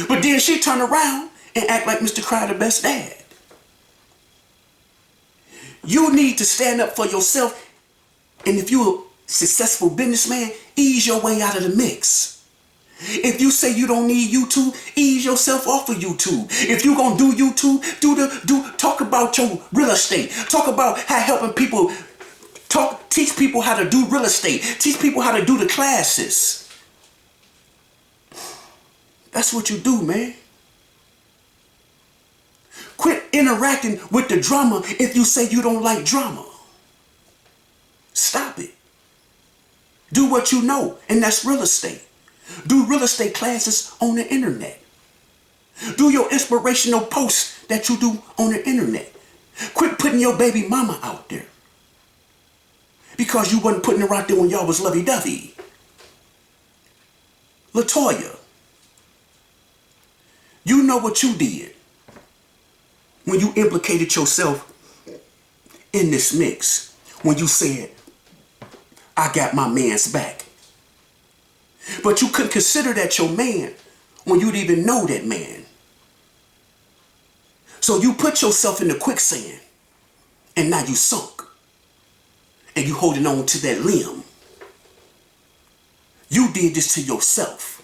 But then she turned around and act like Mr. Cryer the best dad. You need to stand up for yourself. And if you're a successful businessman, ease your way out of the mix. If you say you don't need YouTube, ease yourself off of YouTube. If you're gonna do YouTube, talk about your real estate. Talk about how helping people. Teach people how to do real estate. Teach people how to do the classes. That's what you do, man. Quit interacting with the drama if you say you don't like drama. Stop it. Do what you know, and that's real estate. Do real estate classes on the internet. Do your inspirational posts that you do on the internet. Quit putting your baby mama out there. Because you wasn't putting her out there when y'all was lovey-dovey. Latoya, you know what you did when you implicated yourself in this mix. When you said, I got my man's back. But you couldn't consider that your man when you didn't even know that man. So you put yourself in the quicksand and now you sunk. And you holding on to that limb. You did this to yourself.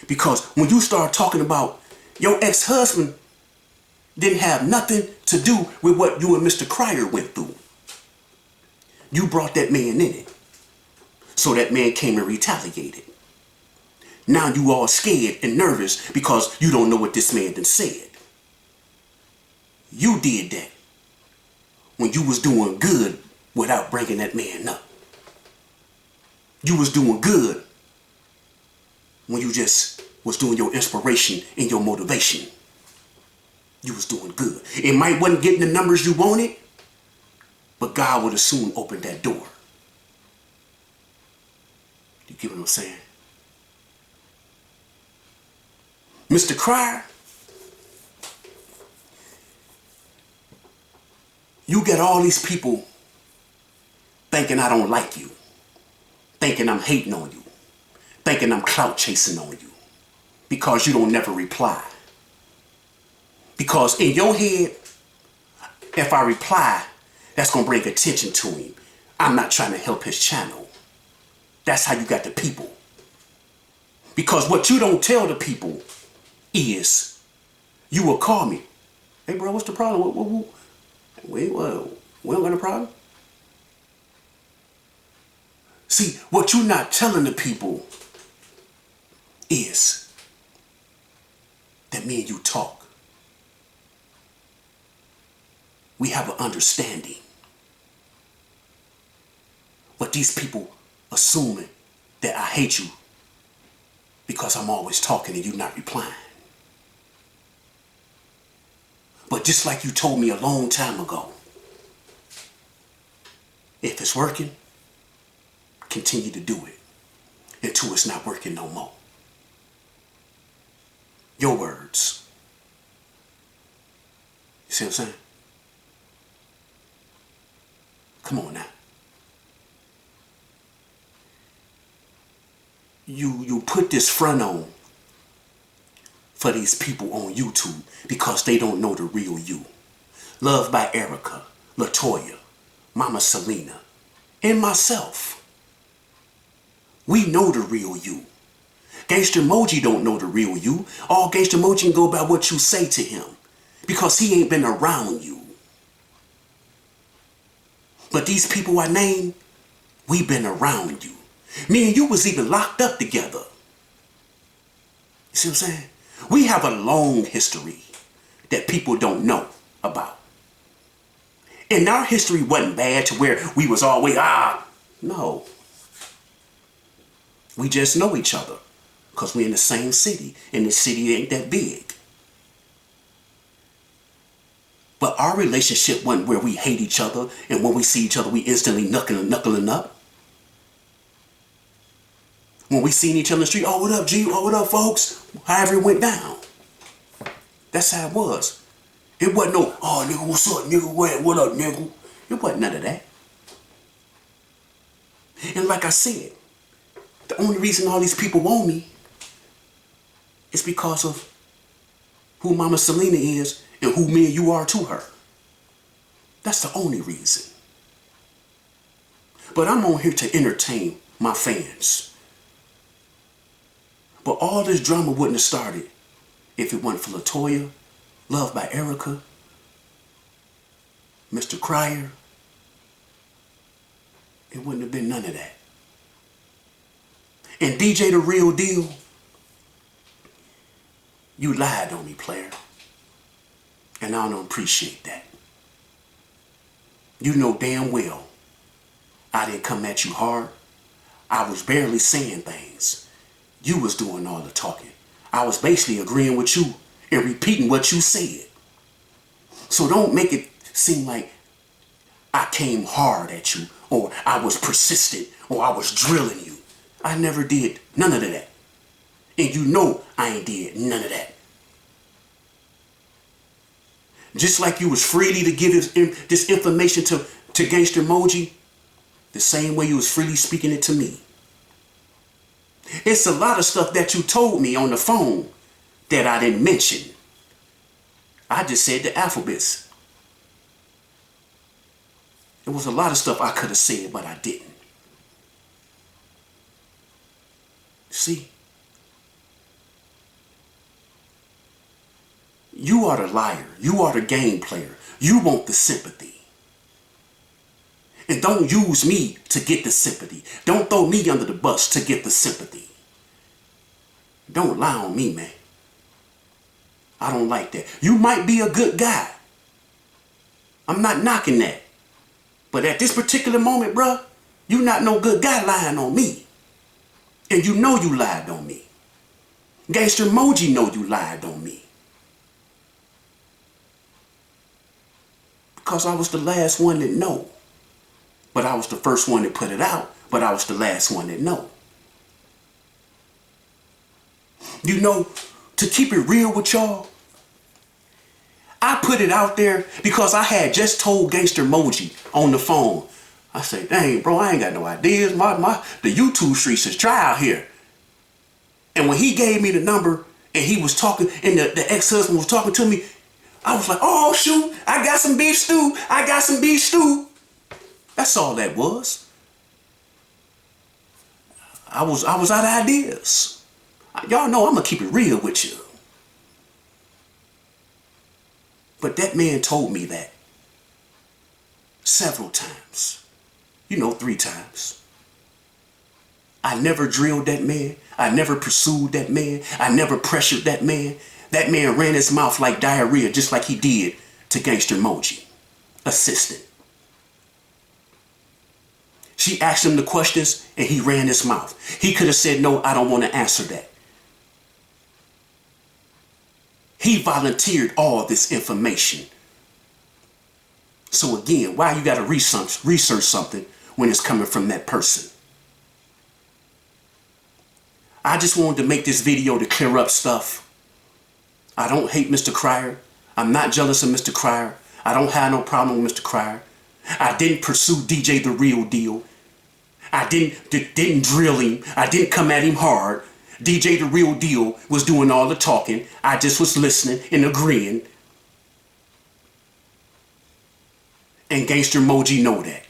Because when you start talking about your ex-husband didn't have nothing to do with what you and Mr. Cryer went through. You brought that man in it. So that man came and retaliated. Now you all scared and nervous because you don't know what this man done said. You did that when you was doing good without bringing that man up. You was doing good when you just was doing your inspiration and your motivation. You was doing good. It might wasn't getting the numbers you wanted, but God would have soon opened that door. You get what I'm saying? Mr. Cryer, you get all these people thinking I don't like you, thinking I'm hating on you, thinking I'm clout chasing on you, because you don't never reply. Because in your head, if I reply, that's going to bring attention to him. I'm not trying to help his channel. That's how you got the people. Because what you don't tell the people is, you will call me. Hey bro, what's the problem? We don't got a problem. See, what you're not telling the people is that me and you talk. We have an understanding. But these people assuming that I hate you because I'm always talking and you not replying. But just like you told me a long time ago, if it's working, continue to do it until it's not working no more. Your words. You see what I'm saying? Come on now. You put this front on for these people on YouTube because they don't know the real you. Loved by Erica, Latoya, Mama Selena, and myself. We know the real you. Gangster Moji don't know the real you. All Gangster Moji can go by what you say to him because he ain't been around you. But these people I named, we been around you. Me and you was even locked up together. You see what I'm saying? We have a long history that people don't know about. And our history wasn't bad to where we was always, no. We just know each other because we in the same city, and the city ain't that big. But our relationship wasn't where we hate each other, and when we see each other, we instantly knuckling up. When we seen each other in the street, oh, what up, G? Oh, what up, folks? However it went down. That's how it was. It wasn't no, oh, nigga, what's up, nigga? What up, nigga? It wasn't none of that. And like I said, the only reason all these people want me is because of who Mama Selena is and who me and you are to her. That's the only reason. But I'm on here to entertain my fans. But all this drama wouldn't have started if it wasn't for Latoya, Loved by Erica, Mr. Cryer. It wouldn't have been none of that. And DJ The Real Deal, you lied on me, player. And I don't appreciate that. You know damn well I didn't come at you hard. I was barely saying things. You was doing all the talking. I was basically agreeing with you and repeating what you said. So don't make it seem like I came hard at you, or I was persistent, or I was drilling you. I never did None of that. And you know I ain't did none of that. Just like you was freely to give this information to Gangster Moji, the same way you was freely speaking it to me. It's a lot of stuff that you told me on the phone that I didn't mention. I just said the alphabets. There was a lot of stuff I could have said, but I didn't. See? You are the liar. You are the game player. You want the sympathy. And don't use me to get the sympathy. Don't throw me under the bus to get the sympathy. Don't lie on me, man. I don't like that. You might be a good guy. I'm not knocking that. But at this particular moment, bruh, you not no good guy lying on me. And you know you lied on me. Gangster Moji know you lied on me. Because I was the last one that know. But I was the first one that put it out. But I was the last one that know. You know, to keep it real with y'all, I put it out there because I had just told Gangster Moji on the phone. I said, dang, bro, I ain't got no ideas. The YouTube streets is dry out here. And when he gave me the number and he was talking, and the ex-husband was talking to me, I was like, oh, shoot, I got some beef stew. I got some beef stew. That's all that was. I was out of ideas. Y'all know I'm going to keep it real with you. But that man told me that several times. 3 times. I never drilled that man. I never pursued that man. I never pressured that man. That man ran his mouth like diarrhea, just like he did to Gangster Moji, assistant. She asked him the questions and he ran his mouth. He could have said, no, I don't want to answer that. He volunteered all this information. So again, why you got to research something when it's coming from that person? I just wanted to make this video to clear up stuff. I don't hate Mr. Cryer. I'm not jealous of Mr. Cryer. I don't have no problem with Mr. Cryer. I didn't pursue DJ The Real Deal. I didn't drill him. I didn't come at him hard. DJ The Real Deal was doing all the talking. I just was listening and agreeing. And Gangster Moji know that.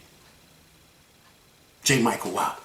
J. Michael out.